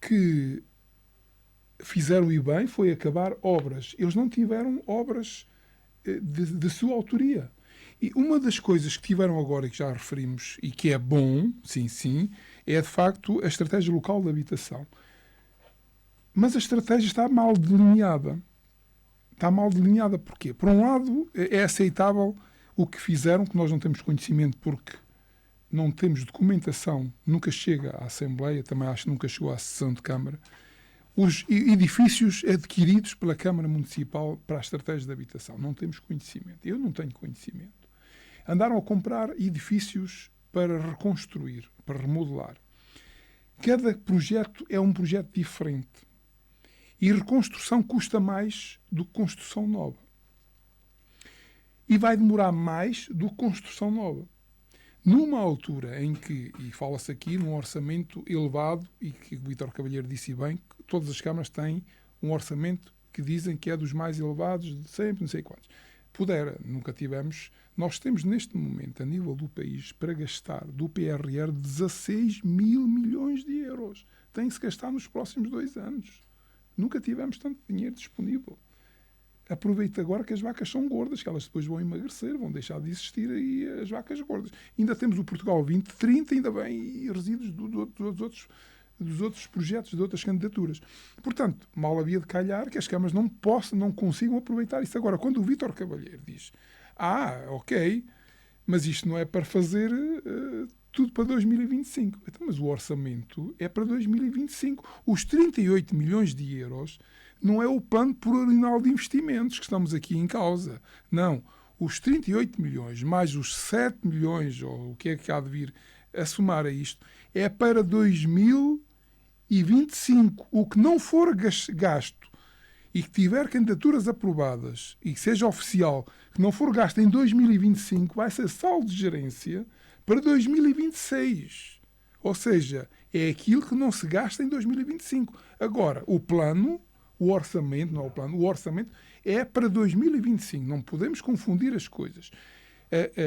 que fizeram e bem, foi acabar obras. Eles não tiveram obras de sua autoria. E uma das coisas que tiveram agora, e que já referimos, e que é bom, sim, é de facto a estratégia local de habitação. Mas a estratégia está mal delineada. Está mal delineada porquê? Por um lado, é aceitável o que fizeram, que nós não temos conhecimento porque não temos documentação, nunca chega à Assembleia, também acho que nunca chegou à sessão de Câmara, os edifícios adquiridos pela Câmara Municipal para a estratégia de habitação. Não temos conhecimento. Eu não tenho conhecimento. Andaram a comprar edifícios para reconstruir, para remodelar. Cada projeto é um projeto diferente. E reconstrução custa mais do que construção nova. E vai demorar mais do que construção nova. Numa altura em que, e fala-se aqui num orçamento elevado, e que o Vítor Cavalheiro disse bem, que todas as câmaras têm um orçamento que dizem que é dos mais elevados de sempre, não sei quantos. Nunca tivemos. Nós temos neste momento, a nível do país, para gastar do PRR 16 mil milhões de euros. Tem que se gastar nos próximos 2 anos. Nunca tivemos tanto dinheiro disponível. Aproveita agora que as vacas são gordas, que elas depois vão emagrecer, vão deixar de existir aí as vacas gordas. Ainda temos o Portugal 2030, ainda bem, e resíduos dos outros projetos, de outras candidaturas. Portanto, mal havia de calhar que as câmaras não consigam aproveitar isso. Agora, quando o Vítor Cavalheiro diz ok, mas isto não é para fazer tudo para 2025. Então, mas o orçamento é para 2025. Os 38 milhões de euros não é o plano plurianual de investimentos que estamos aqui em causa. Não. Os 38 milhões mais os 7 milhões, ou o que é que há de vir a somar a isto, é para 2025. O que não for gasto e que tiver candidaturas aprovadas e que seja oficial, que não for gasto em 2025, vai ser saldo de gerência para 2026. Ou seja, é aquilo que não se gasta em 2025. Agora, o orçamento é para 2025. Não podemos confundir as coisas.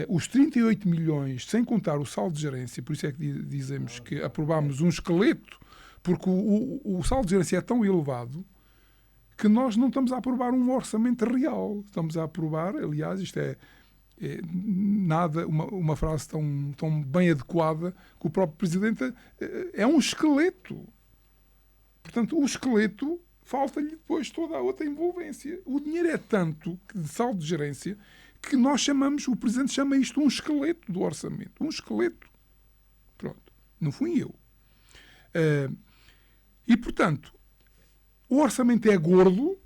Os 38 milhões, sem contar o saldo de gerência, por isso é que dizemos que aprovámos um esqueleto, porque o saldo de gerência é tão elevado que nós não estamos a aprovar um orçamento real. Estamos a aprovar, aliás, isto é nada, uma frase tão bem adequada que o próprio Presidente é um esqueleto. Portanto, o esqueleto falta-lhe depois toda a outra envolvência. O dinheiro é tanto de saldo de gerência que o Presidente chama isto um esqueleto do orçamento. Um esqueleto. Pronto. Não fui eu. E, portanto, o orçamento é gordo,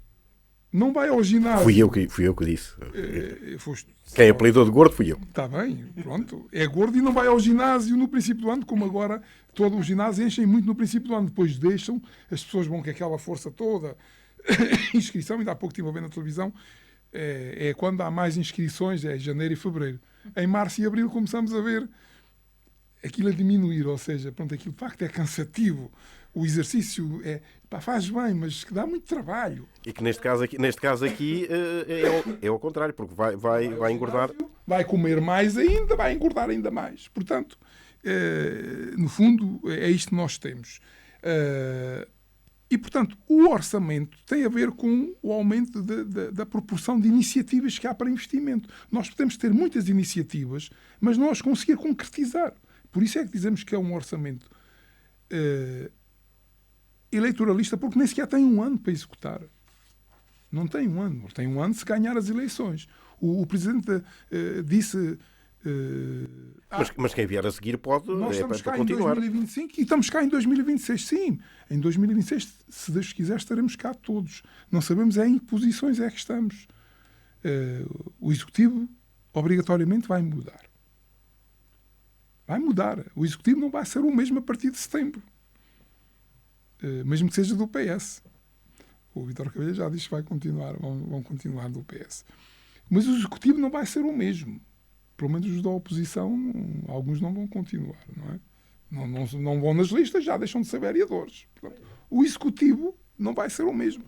não vai ao ginásio. Fui eu que disse. Quem apelidou de gordo fui eu. Está bem, pronto. É gordo e não vai ao ginásio no princípio do ano, como agora todo o ginásio enchem muito no princípio do ano. Depois deixam, as pessoas vão com aquela força toda. Inscrição, ainda há pouco estive a ver na televisão, é quando há mais inscrições, é janeiro e fevereiro. Em março e abril começamos a ver aquilo a diminuir, ou seja, pronto, aquilo de facto é cansativo. O exercício faz bem, mas que dá muito trabalho. E que neste caso aqui é ao contrário, porque vai engordar. Vai comer mais ainda, vai engordar ainda mais. Portanto, no fundo, é isto que nós temos. E, portanto, o orçamento tem a ver com o aumento da proporção de iniciativas que há para investimento. Nós podemos ter muitas iniciativas, mas não as conseguir concretizar. Por isso é que dizemos que é um orçamento eleitoralista, porque nem sequer tem um ano para executar. Não tem um ano. Tem um ano se ganhar as eleições. O Presidente disse Mas quem vier a seguir pode nós estamos cá para em continuar. 2025 e estamos cá em 2026, sim. Em 2026, se Deus quiser, estaremos cá todos. Não sabemos em que posições é que estamos. O Executivo, obrigatoriamente, vai mudar. Vai mudar. O Executivo não vai ser o mesmo a partir de setembro. Mesmo que seja do PS. O Vítor Cavalheiro já disse que vai continuar, vão continuar do PS. Mas o Executivo não vai ser o mesmo. Pelo menos os da oposição, alguns não vão continuar, não é? Não vão nas listas, já deixam de ser vereadores. Portanto, o Executivo não vai ser o mesmo.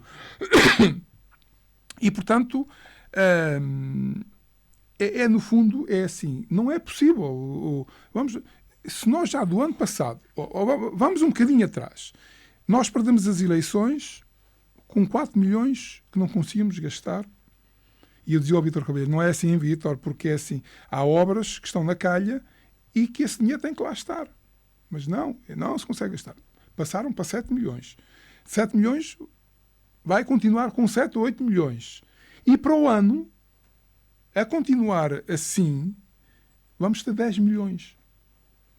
E, portanto, no fundo, é assim. Não é possível. Se nós já do ano passado, vamos um bocadinho atrás, nós perdemos as eleições com 4 milhões que não conseguimos gastar. E eu dizia ao Vítor Cavalheiro, não é assim, Vítor, porque é assim, há obras que estão na calha e que esse dinheiro tem que lá estar. Mas não se consegue gastar. Passaram para 7 milhões. 7 milhões vai continuar com 7 ou 8 milhões. E para o ano, a continuar assim, vamos ter 10 milhões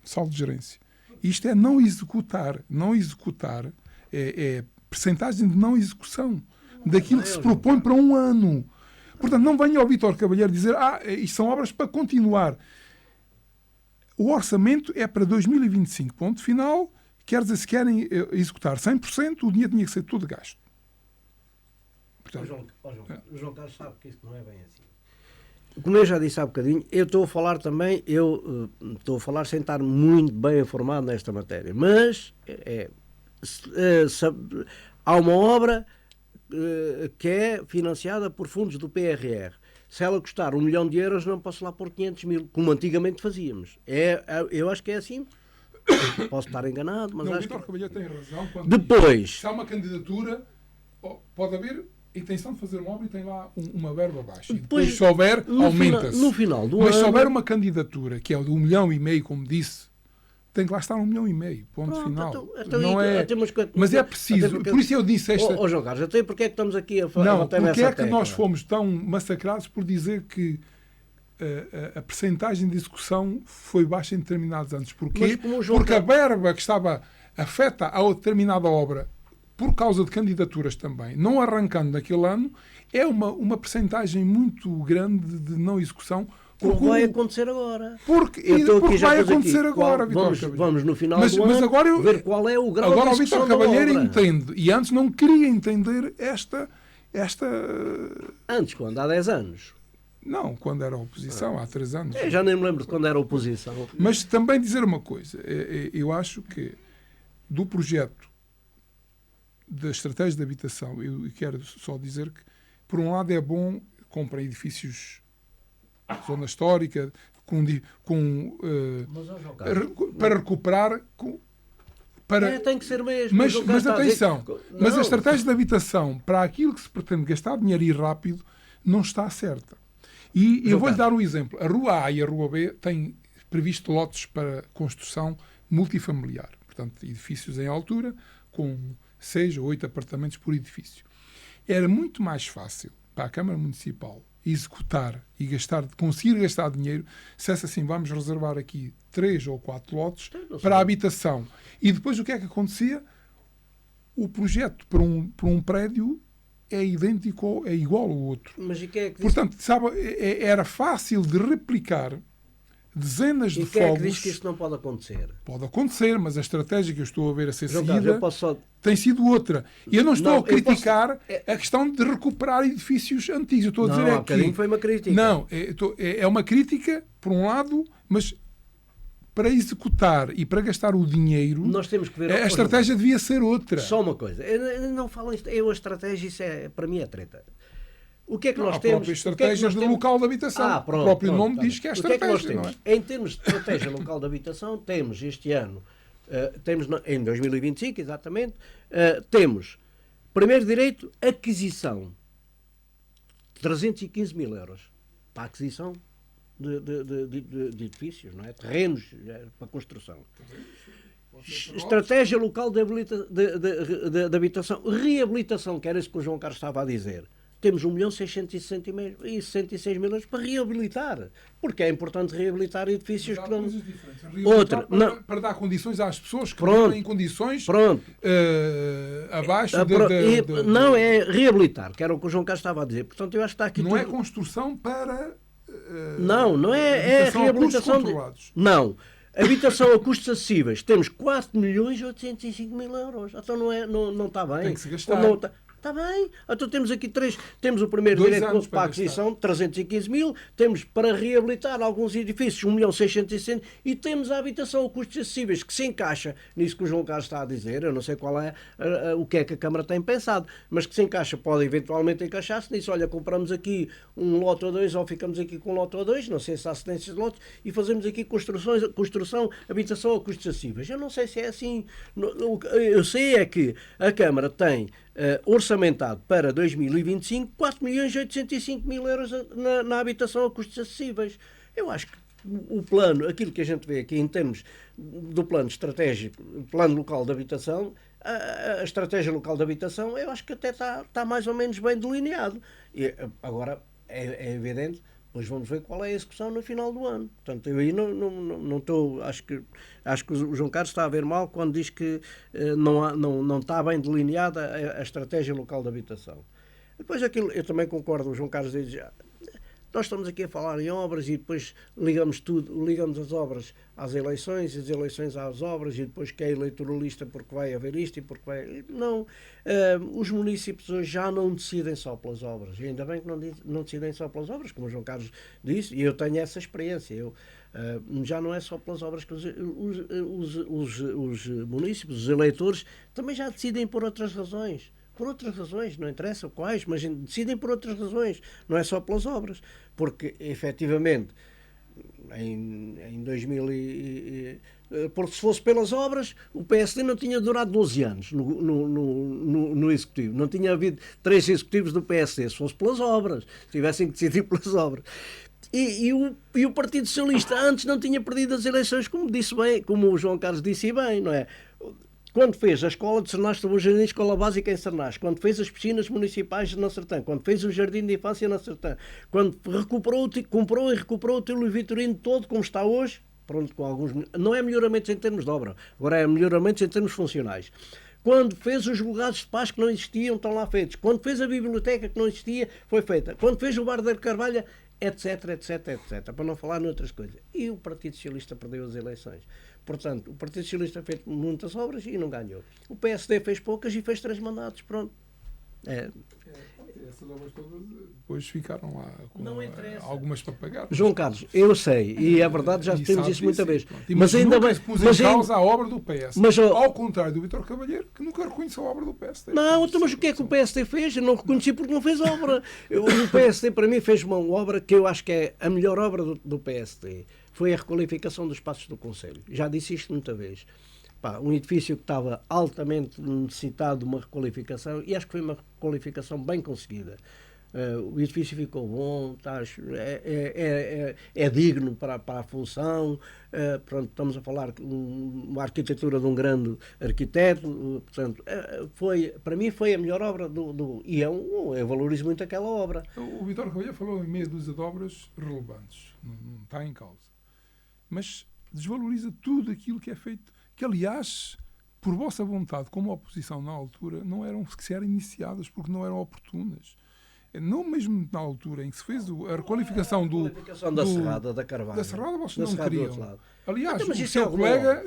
de saldo de gerência. Isto é não executar. Não executar é percentagem de não execução daquilo que se propõe para um ano. Portanto, não venha ao Vítor Cavalheiro dizer isto são obras para continuar. O orçamento é para 2025, ponto final. Quer dizer, se querem executar 100%, o dinheiro tinha que ser todo gasto. Portanto, o João Carlos sabe que isso não é bem assim. Como eu já disse há bocadinho, eu estou a falar também, estou a falar sem estar muito bem informado nesta matéria, mas há uma obra que é financiada por fundos do PRR. Se ela custar 1 milhão de euros, não posso lá pôr 500 mil, como antigamente fazíamos. Eu acho que é assim. Posso estar enganado, mas não, acho o Vítor Cavalheiro tem razão. Depois, se há uma candidatura, pode haver a intenção de fazer uma obra e tem lá uma verba baixa. E depois, se houver, aumenta-se. No final do mas ano, se houver uma candidatura que é de 1,5 milhão, como disse, tem que lá estar 1,5 milhão. Ponto final. Então, não é, mas é preciso. Por isso eu disse esta. João Carlos, até porque é que estamos aqui a falar? Não, porque é que nós fomos tão massacrados por dizer que a percentagem de execução foi baixa em determinados anos. Porquê? Porque a verba que estava afeta a determinada obra, por causa de candidaturas também, não arrancando naquele ano, é uma percentagem muito grande de não execução. Como vai acontecer agora. Porque vai acontecer agora, Vítor Cavalheiro. Vamos no final do ano agora ver qual é o grau agora de execução da obra. Agora o Vítor Cavalheiro entende. E antes não queria entender esta... Antes, quando há 10 anos. Não, quando era oposição, há 3 anos. Já nem me lembro de quando era oposição. Mas também dizer uma coisa. Eu acho que do projeto da estratégia de habitação, eu quero só dizer que, por um lado, é bom comprar edifícios zona histórica, para recuperar... tem que ser mesmo. Mas atenção, mas a estratégia de habitação, para aquilo que se pretende gastar dinheiro e rápido, não está certa. E eu vou-lhe dar um exemplo. A Rua A e a Rua B têm previsto lotes para construção multifamiliar. Portanto, edifícios em altura, com 6 ou 8 apartamentos por edifício. Era muito mais fácil para a Câmara Municipal executar e conseguir gastar dinheiro se é assim, vamos reservar aqui 3 ou 4 lotes para a habitação. E depois o que é que acontecia? O projeto para um prédio é idêntico, é igual ao outro. Mas e quem é que portanto, sabe, era fácil de replicar dezenas de fogos. E quem é que diz que isto não pode acontecer? Pode acontecer, mas a estratégia que eu estou a ver a ser seguida tem sido outra. E eu não estou a criticar a questão de recuperar edifícios antigos. Eu estou a dizer que foi uma crítica. Não, é uma crítica, por um lado, mas para executar e para gastar o dinheiro, nós temos que ver a estratégia devia ser outra. Só uma coisa. Eu não falo isto. A estratégia, isso para mim é treta. O que é que nós a temos? Própria estratégia do local de habitação. O próprio nome diz que é estratégia. O que é que nós temos? Em termos de estratégia local de habitação, temos este ano, em 2025, exatamente, temos, primeiro direito, aquisição. 315 mil euros para a aquisição de edifícios, não é? Terrenos para construção. Estratégia local de habitação. Reabilitação, que era isso que o João Carlos estava a dizer. temos 1.666.000 euros para reabilitar. Porque é importante reabilitar edifícios que não... Outra, para dar condições às pessoas que estão em condições abaixo Não, é reabilitar, que era o que o João Carlos estava a dizer. Portanto, eu acho que está aqui não tudo... é construção para... não é reabilitação... Não. Habitação a custos acessíveis. Temos 4.805.000 euros. Então não está bem. Tem que se gastar. Está bem. Então temos aqui temos o primeiro direito para a aquisição, 315.000, temos para reabilitar alguns edifícios, 1.600.000, e temos a habitação a custos acessíveis, que se encaixa nisso que o João Carlos está a dizer. Eu não sei qual é o que é que a Câmara tem pensado, mas que se encaixa, pode eventualmente encaixar-se nisso. Olha, compramos aqui um lote ou dois, ou ficamos aqui com um lote ou dois, não sei se há cedências de lotes, e fazemos aqui construção, habitação a custos acessíveis. Eu não sei se é assim. Eu sei é que a Câmara tem orçamentado para 2025 4.805.000 euros na habitação a custos acessíveis. Eu acho que o plano, aquilo que a gente vê aqui em termos do plano estratégico, plano local de habitação, a estratégia local de habitação, eu acho que até está mais ou menos bem delineado. E agora é evidente, pois vamos ver qual é a execução no final do ano. Portanto, eu aí não estou... Acho que o João Carlos está a ver mal quando diz que não está bem delineada a estratégia local de habitação. Depois aquilo, eu também concordo, o João Carlos diz... Nós estamos aqui a falar em obras e depois ligamos as obras às eleições, as eleições às obras, e depois que é eleitoralista porque vai haver isto e porque vai... Não. Os municípios hoje já não decidem só pelas obras. E ainda bem que não decidem só pelas obras, como o João Carlos disse, e eu tenho essa experiência. Já não é só pelas obras que os municípios, os eleitores, também já decidem por outras razões. Por outras razões, não interessa quais, mas decidem por outras razões, não é só pelas obras. Porque, efetivamente, em 2000 porque se fosse pelas obras, o PSD não tinha durado 12 anos no Executivo. Não tinha havido 3 Executivos do PSD, se fosse pelas obras, se tivessem que decidir pelas obras. E o Partido Socialista antes não tinha perdido as eleições, como disse bem, como o João Carlos disse bem, não é? Quando fez a escola de Sernás do Jardim, escola básica em Sernás, quando fez as piscinas municipais na Sertã, quando fez o jardim de infância na Sertã, quando comprou e recuperou o Tílio Vitorino todo como está hoje, pronto, com alguns... Não é melhoramentos em termos de obra, agora é melhoramentos em termos funcionais. Quando fez os julgados de paz que não existiam, estão lá feitos. Quando fez a biblioteca que não existia, foi feita. Quando fez o Bar da Carvalha, etc, etc, etc, para não falar noutras coisas. E o Partido Socialista perdeu as eleições. Portanto, o Partido Socialista fez muitas obras e não ganhou. O PSD fez poucas e fez 3 mandatos, pronto. Essas obras todas depois ficaram lá com algumas para pagar. João Carlos, eu sei, e é verdade, já temos isso muita vez. Mas ainda bem, pus em causa a obra do PS. Mas, ao contrário do Vítor Cavalheiro, que nunca reconheceu a obra do PSD. Não, então, mas o que é que o PSD fez? Eu não reconheci porque não fez obra. O PSD, para mim, fez uma obra que eu acho que é a melhor obra do PSD. Foi a requalificação dos espaços do Conselho. Já disse isto muita vez. Um edifício que estava altamente necessitado de uma requalificação, e acho que foi uma requalificação bem conseguida. O edifício ficou bom, é digno para a função. Pronto, estamos a falar de uma arquitetura de um grande arquiteto. Portanto, para mim foi a melhor obra e eu valorizo muito aquela obra. O Vítor Cavalheiro falou em meia dúzia de obras relevantes, não está em causa. Mas desvaloriza tudo aquilo que é feito, que aliás, por vossa vontade, como oposição na altura, não eram sequer iniciadas porque não eram oportunas. Não mesmo na altura em que se fez a requalificação da Serrada, da Carvalho. Da Serrada vocês não queriam. Aliás, o seu colega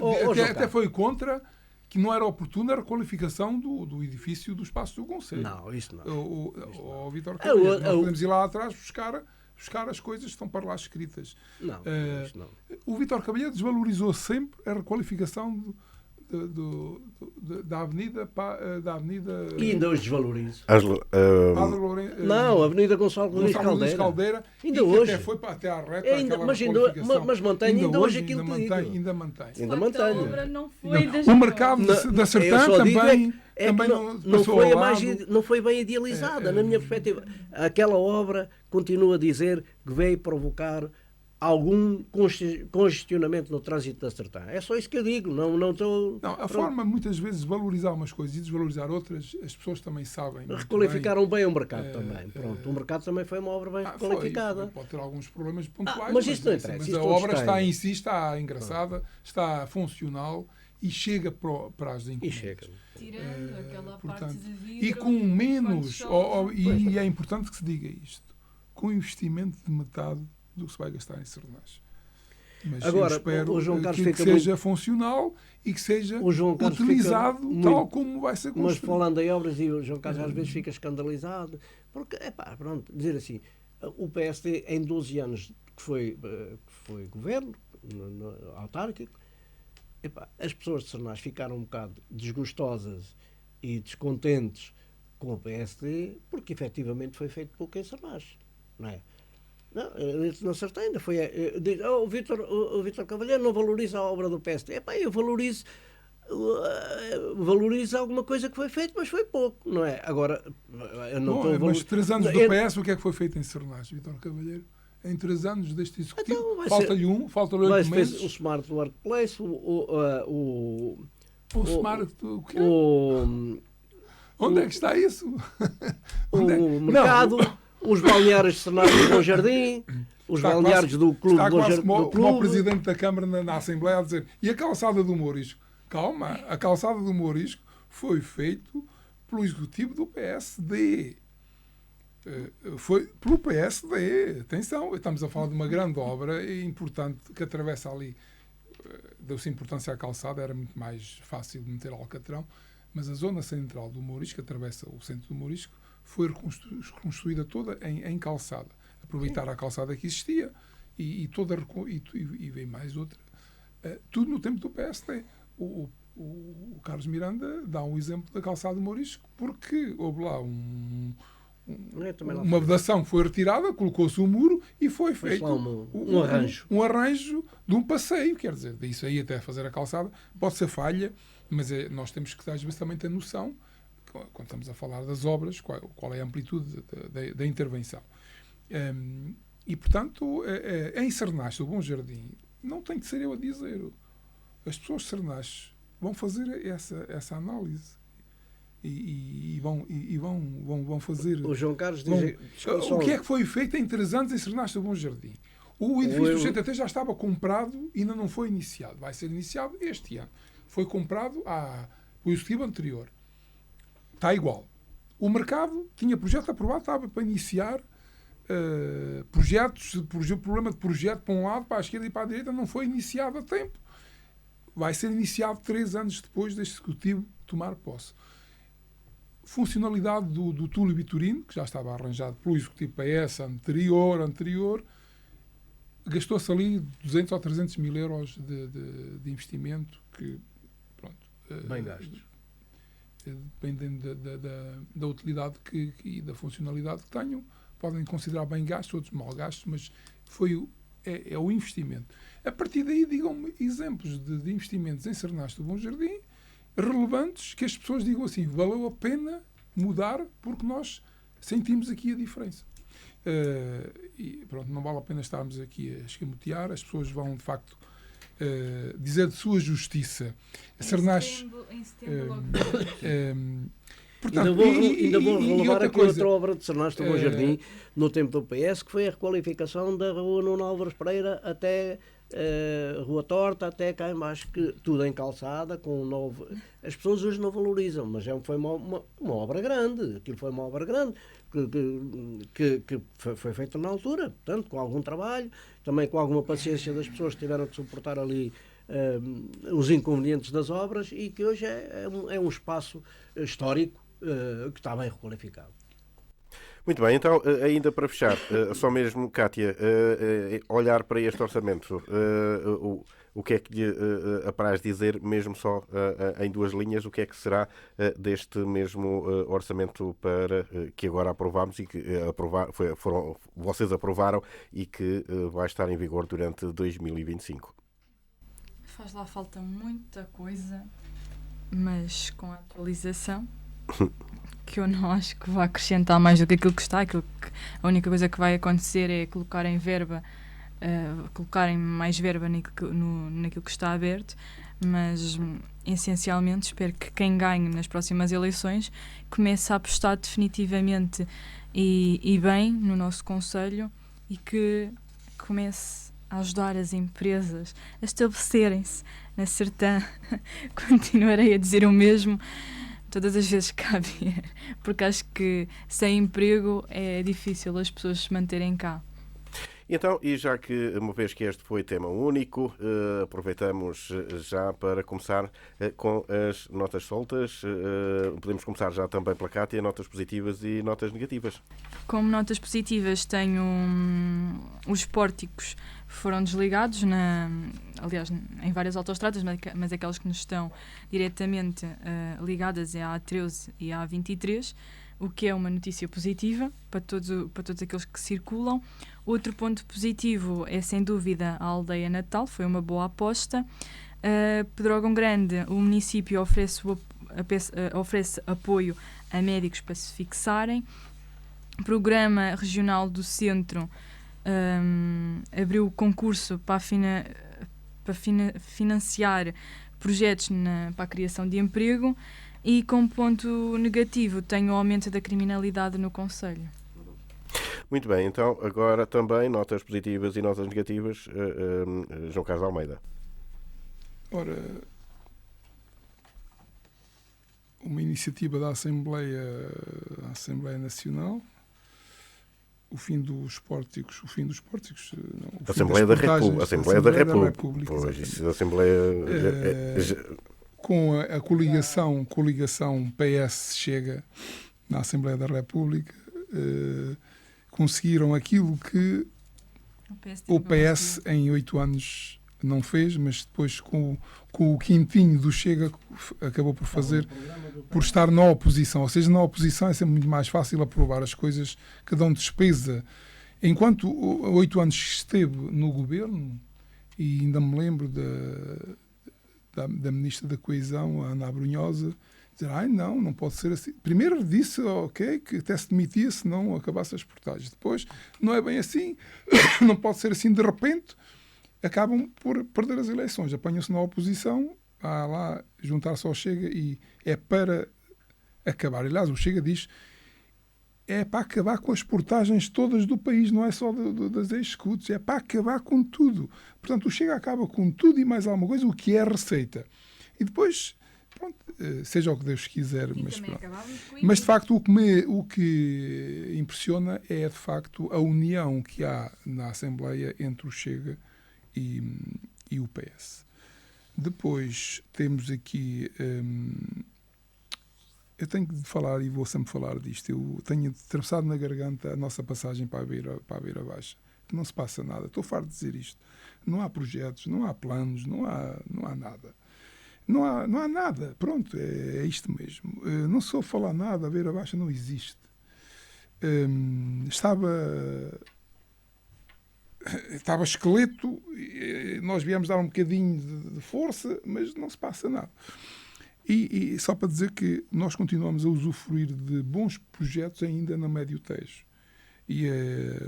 até foi contra que não era oportuna a requalificação do edifício do espaço do Conselho. Não, isso não. O Vítor Cavalheiro, nós podemos ir lá atrás buscar as coisas que estão para lá escritas. Não, isso não. O Vítor Cavalheiro desvalorizou sempre a requalificação da avenida. E ainda hoje desvaloriza. Não, a Avenida Gonçalo Luís Caldeira. Ainda hoje. Até foi até à reta. Mas mantém ainda hoje aquilo que digo. Ainda mantém. O mercado da Sertã também. Também não foi bem idealizada, na minha perspectiva. Aquela obra continua a dizer que veio provocar algum congestionamento no trânsito da Sertã. É só isso que eu digo. Não estou... Não, a forma, muitas vezes, de valorizar umas coisas e desvalorizar outras, as pessoas também sabem. Requalificaram bem o mercado também. Pronto, o mercado também foi uma obra bem qualificada. Pode ter alguns problemas pontuais, mas isso não interessa. Mas a obra está em si, está engraçada, está funcional e chega para as encomendas. E chega. Tirando aquela portanto, parte de vidro, e com menos, e é importante que se diga isto, com investimento de metade do que se vai gastar em Sernás. Mas agora, eu espero o João Carlos que seja muito funcional e que seja utilizado tal como vai ser construído. Mas falando em obras, e o João Carlos às vezes fica escandalizado, porque, pronto, dizer assim, o PSD em 12 anos que foi governo autárquico, as pessoas de Sernás ficaram um bocado desgostosas e descontentes com o PSD porque efetivamente foi feito pouco em Sernás, não é? Não acertei ainda. Foi, o Vítor Cavalheiro não valoriza a obra do PSD. Eu valorizo alguma coisa que foi feita, mas foi pouco, não é? Agora, eu não estou a mas 3 anos do PS, o que é que foi feito em Sernás, Vítor Cavalheiro? Em 3 anos deste executivo, então, falta-lhe 8 meses. O Smart Workplace, o Smart, o quê? Onde é que está isso? O mercado... Os balneários de Sernás do Bom Jardim, os balneários do Clube do Bom Jardim. Está como o Presidente da Câmara na Assembleia a dizer, e a calçada do Mourisco? Calma, a calçada do Mourisco foi feito pelo Executivo do PSD. Foi pelo PSD. Atenção, estamos a falar de uma grande obra importante que atravessa ali. Deu-se importância à calçada, era muito mais fácil de meter Alcatrão, mas a zona central do Mourisco, que atravessa o centro do Mourisco, foi reconstruída toda em calçada. Aproveitar a calçada que existia e vem mais outra. Tudo no tempo do PSD. O Carlos Miranda dá um exemplo da calçada do Mourisco, porque houve lá uma vedação que foi retirada, colocou-se um muro e foi feito um arranjo. Um arranjo de um passeio. Quer dizer, disso aí até fazer a calçada pode ser falha, mas nós temos que às vezes também ter noção, quando estamos a falar das obras, qual é a amplitude da intervenção. E, portanto, em Sernás do Bom Jardim, não tem que ser eu a dizer. As pessoas de Sernás vão fazer essa análise e vão fazer... O João Carlos diz... O que é que foi feito em 3 anos em Sernás do Bom Jardim? O edifício do CTT já estava comprado e ainda não foi iniciado. Vai ser iniciado este ano. Foi comprado pelo executivo anterior. Está igual. O mercado tinha projeto aprovado, estava para iniciar projetos, problema de projeto para um lado, para a esquerda e para a direita, não foi iniciado a tempo. Vai ser iniciado 3 anos depois deste executivo tomar posse. Funcionalidade do Túlio Vitorino, que já estava arranjado pelo executivo PS anterior, gastou-se ali 200 ou 300 mil euros de investimento que, pronto... Bem gastos. Dependendo da utilidade e da funcionalidade que tenham, podem considerar bem gastos, outros mal gastos, mas é o investimento. A partir daí, digam-me exemplos de investimentos em Sernás do Bom Jardim relevantes, que as pessoas digam assim, valeu a pena mudar porque nós sentimos aqui a diferença. E pronto, não vale a pena estarmos aqui a escamotear, as pessoas vão de facto dizer de sua justiça. Em setembro logo. Portanto, ainda vou relevar aqui outra obra de Sernás do Bom Jardim, no tempo do PS, que foi a requalificação da rua Nuno Álvares Pereira até Rua Torta, até cá em baixo, que tudo em calçada, com um novo... As pessoas hoje não valorizam, mas foi uma obra grande. Aquilo foi uma obra grande que foi feita na altura, portanto, com algum trabalho, também com alguma paciência das pessoas que tiveram que suportar ali os inconvenientes das obras, e que hoje é um espaço histórico que está bem requalificado. Muito bem, então, ainda para fechar, só mesmo, Cátia, olhar para este orçamento, o que é que lhe apraz dizer, mesmo só em 2 linhas, o que é que será deste mesmo orçamento que agora aprovámos e que vocês aprovaram e que vai estar em vigor durante 2025? Faz lá falta muita coisa, mas com a atualização, que eu não acho que vai acrescentar mais do que aquilo que está. A única coisa que vai acontecer é colocar em verba colocarem mais verba naquilo que está aberto, mas essencialmente espero que quem ganhe nas próximas eleições comece a apostar definitivamente e bem no nosso concelho e que comece a ajudar as empresas a estabelecerem-se na Sertã. Continuarei a dizer o mesmo todas as vezes que cá vier, porque acho que sem emprego é difícil as pessoas se manterem cá. Então, e já que, uma vez que este foi tema único, aproveitamos já para começar com as notas soltas. Podemos começar já também pela Cátia, notas positivas e notas negativas. Como notas positivas tenho os pórticos foram desligados, aliás, em várias autoestradas, mas aquelas que nos estão diretamente ligadas é a A13 e a A23, o que é uma notícia positiva para todos aqueles que circulam. Outro ponto positivo é, sem dúvida, a aldeia natal, foi uma boa aposta. Pedrógão Grande, o município oferece apoio a médicos para se fixarem. O Programa Regional do Centro abriu o concurso para financiar projetos para a criação de emprego. E como ponto negativo tenho o aumento da criminalidade no concelho. Muito bem, então agora também notas positivas e notas negativas. João Carlos Almeida. Ora, uma iniciativa da Assembleia Nacional, o fim dos pórticos, não, Assembleia da República. Pois, isso, Assembleia... Com a coligação PS-Chega na Assembleia da República, conseguiram aquilo que o PS em 8 anos não fez, mas depois com o quintinho do Chega acabou por fazer, por estar na oposição. Ou seja, na oposição é sempre muito mais fácil aprovar as coisas que dão despesa. Enquanto 8 anos esteve no governo, e ainda me lembro da Ministra da Coesão, a Ana Abrunhosa, dizer, não pode ser assim. Primeiro disse, que até se demitia se não acabasse as portagens. Depois, não é bem assim, não pode ser assim de repente, acabam por perder as eleições. Apanham-se na oposição, a lá juntar-se ao Chega e é para acabar. Aliás, o Chega diz, é para acabar com as portagens todas do país, não é só das ex-escudos, é para acabar com tudo. Portanto, o Chega acaba com tudo e mais alguma coisa, o que é receita. E depois, pronto, seja o que Deus quiser. Mas de facto, o que impressiona é, de facto, a união que há na Assembleia entre o Chega e o PS. Depois temos aqui... eu tenho de falar, e vou sempre falar disto, eu tenho atravessado na garganta a nossa passagem para a Beira Baixa. Não se passa nada. Estou farto de dizer isto. Não há projetos, não há planos, não há nada. Não há nada. Pronto, é isto mesmo. Não sou a falar nada, a Beira Baixa não existe. Estava esqueleto, nós viemos dar um bocadinho de força, mas não se passa nada. E só para dizer que nós continuamos a usufruir de bons projetos ainda na Médio Tejo. E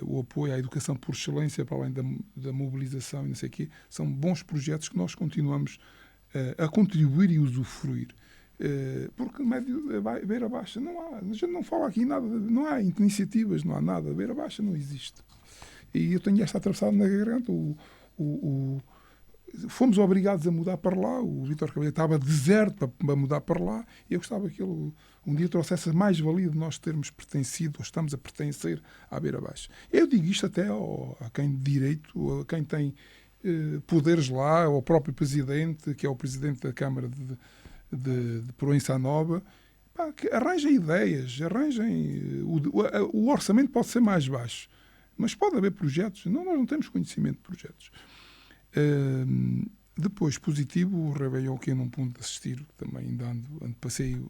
o apoio à educação por excelência, para além da mobilização e não sei o quê, são bons projetos que nós continuamos a contribuir e usufruir. Porque Beira Baixa não há, a gente não fala aqui nada, não há iniciativas, não há nada, Beira Baixa não existe. E eu tenho esta atravessada na garganta. Fomos obrigados a mudar para lá, o Vítor Cavalheiro estava deserto para mudar para lá, e eu gostava que ele um dia trouxesse a mais-valia de nós termos pertencido, ou estamos a pertencer à Beira Baixa. Eu digo isto até a quem de direito, a quem tem poderes lá, ao próprio Presidente, que é o Presidente da Câmara de Proença Nova, que arranjem ideias, o orçamento pode ser mais baixo, mas pode haver projetos. Nós não temos conhecimento de projetos. Depois, positivo, o Réveillon, que eu não pude assistir, também passei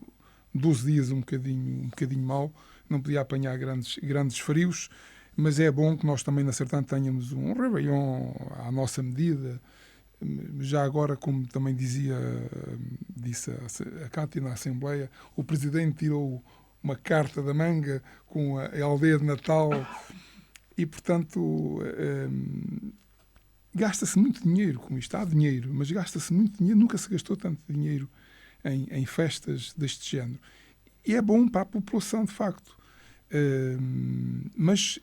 12 dias um bocadinho mal, não podia apanhar grandes frios, mas é bom que nós também na Sertã tenhamos um Réveillon à nossa medida. Já agora, como também disse a Cátia na Assembleia, o Presidente tirou uma carta da manga com a aldeia de Natal e, portanto, gasta-se muito dinheiro com isto. Há dinheiro, mas gasta-se muito dinheiro. Nunca se gastou tanto dinheiro em festas deste género. E é bom para a população, de facto. Mas,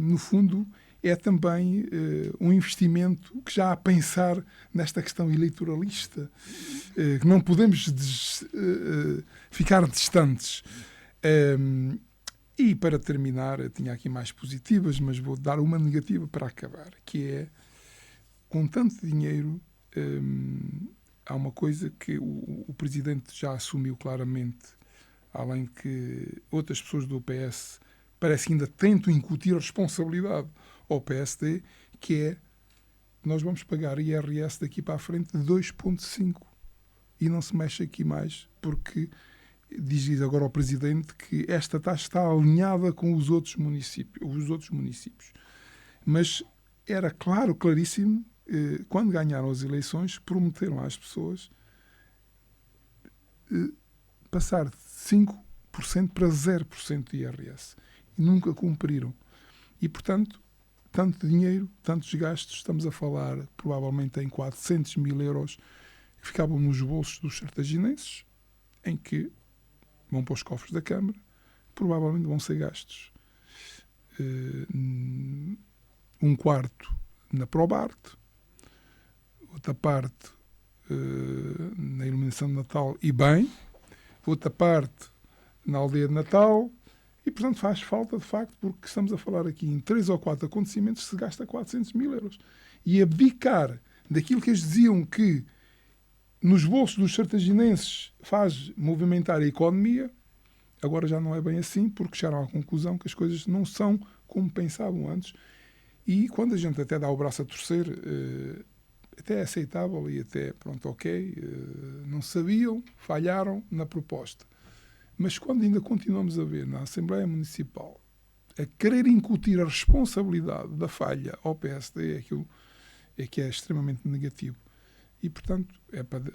no fundo, é também um investimento que já a pensar nesta questão eleitoralista, que não podemos ficar distantes. E, para terminar, eu tinha aqui mais positivas, mas vou dar uma negativa para acabar, que é, com tanto dinheiro, há uma coisa que o Presidente já assumiu claramente, além que outras pessoas do PS parece que ainda tentam incutir a responsabilidade ao PSD, que é, nós vamos pagar IRS daqui para a frente de 2,5 e não se mexe aqui mais, porque diz agora ao Presidente que esta taxa está alinhada com os outros municípios. Mas era claro, claríssimo, quando ganharam as eleições, prometeram às pessoas passar de 5% para 0% de IRS. E nunca cumpriram. E, portanto, tanto dinheiro, tantos gastos, estamos a falar provavelmente em 400 mil euros que ficavam nos bolsos dos sertaginenses, em que vão para os cofres da Câmara, provavelmente vão ser gastos. Um quarto na Probarte, outra parte na iluminação de Natal e bem, outra parte na aldeia de Natal, e, portanto, faz falta, de facto, porque estamos a falar aqui em 3 ou 4 acontecimentos, se gasta 400 mil euros. E abdicar daquilo que eles diziam que nos bolsos dos sertaginenses faz movimentar a economia, agora já não é bem assim, porque chegaram à conclusão que as coisas não são como pensavam antes. E quando a gente até dá o braço a torcer, até é aceitável e até, pronto, ok, não sabiam, falharam na proposta. Mas quando ainda continuamos a ver na Assembleia Municipal a querer incutir a responsabilidade da falha ao PSD, aquilo é que é extremamente negativo. E, portanto,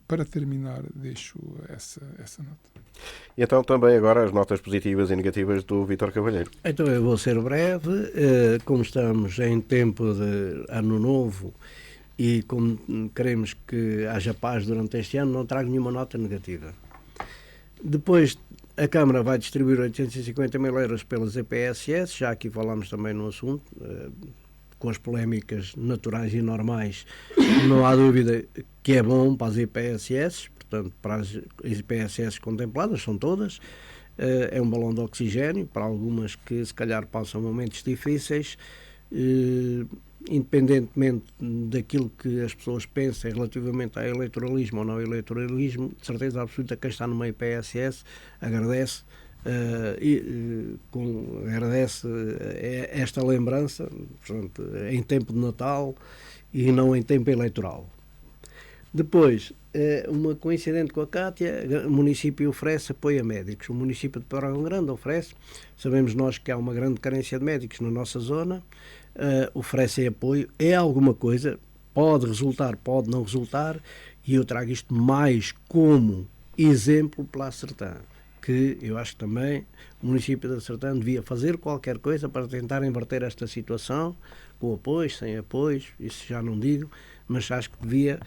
para terminar, deixo essa nota. E então também agora as notas positivas e negativas do Vítor Cavalheiro. Então eu vou ser breve. Como estamos em tempo de ano novo e como queremos que haja paz durante este ano, não trago nenhuma nota negativa. Depois, a Câmara vai distribuir 850 mil euros pelas EPSS, já aqui falámos também no assunto, com as polémicas naturais e normais, não há dúvida que é bom para as IPSS, portanto, para as IPSS contempladas, são todas, é um balão de oxigênio para algumas que se calhar passam momentos difíceis, independentemente daquilo que as pessoas pensem relativamente a eleitoralismo ou não eleitoralismo, de certeza absoluta que quem está numa IPSS agradece agradece esta lembrança, portanto, em tempo de Natal e não em tempo eleitoral. Depois, uma coincidente com a Cátia, o município oferece apoio a médicos. O município de Porão Grande oferece, sabemos nós que há uma grande carência de médicos na nossa zona, oferecem apoio, é alguma coisa, pode resultar, pode não resultar, e eu trago isto mais como exemplo para a Sertã, que eu acho que também o município da Sertã devia fazer qualquer coisa para tentar inverter esta situação, com apoios, sem apoios, isso já não digo, mas acho que devia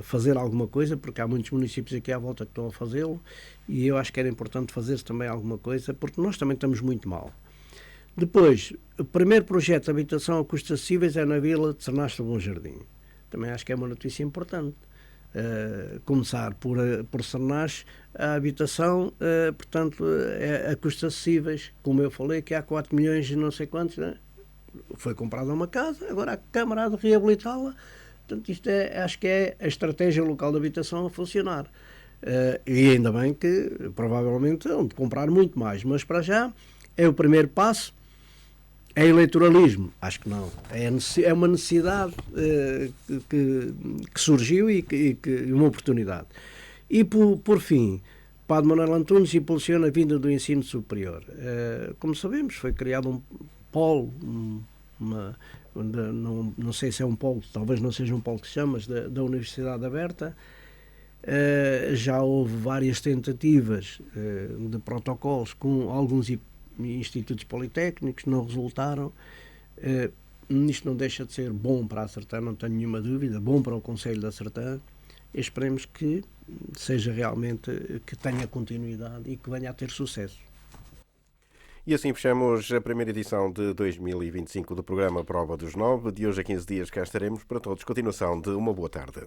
fazer alguma coisa, porque há muitos municípios aqui à volta que estão a fazê-lo, e eu acho que era importante fazer também alguma coisa, porque nós também estamos muito mal. Depois, o primeiro projeto de habitação a custos acessíveis é na Vila de Sernastre do Bom Jardim. Também acho que é uma notícia importante. Começar por Sernastre, a habitação, portanto, é a custos acessíveis, como eu falei, que há 4 milhões e não sei quantos, né? Foi comprada uma casa, agora a Câmara há de reabilitá-la. Portanto, isto acho que é a estratégia local de habitação a funcionar. E ainda bem que, provavelmente, vão comprar muito mais, mas para já é o primeiro passo. É eleitoralismo? Acho que não. É uma necessidade que surgiu e uma oportunidade. E, por fim, Padre Manuel Antunes impulsiona a vinda do ensino superior. Como sabemos, foi criado um polo, não sei se é um polo, talvez não seja um polo que se chama, da Universidade Aberta. Já houve várias tentativas de protocolos com alguns institutos politécnicos, não resultaram. isto não deixa de ser bom para a Sertã, não tenho nenhuma dúvida, bom para o Conselho da Sertã. Esperemos que seja realmente, que tenha continuidade e que venha a ter sucesso. E assim fechamos a primeira edição de 2025 do programa Prova dos 9. De hoje a 15 dias cá estaremos. Para todos, continuação de uma boa tarde.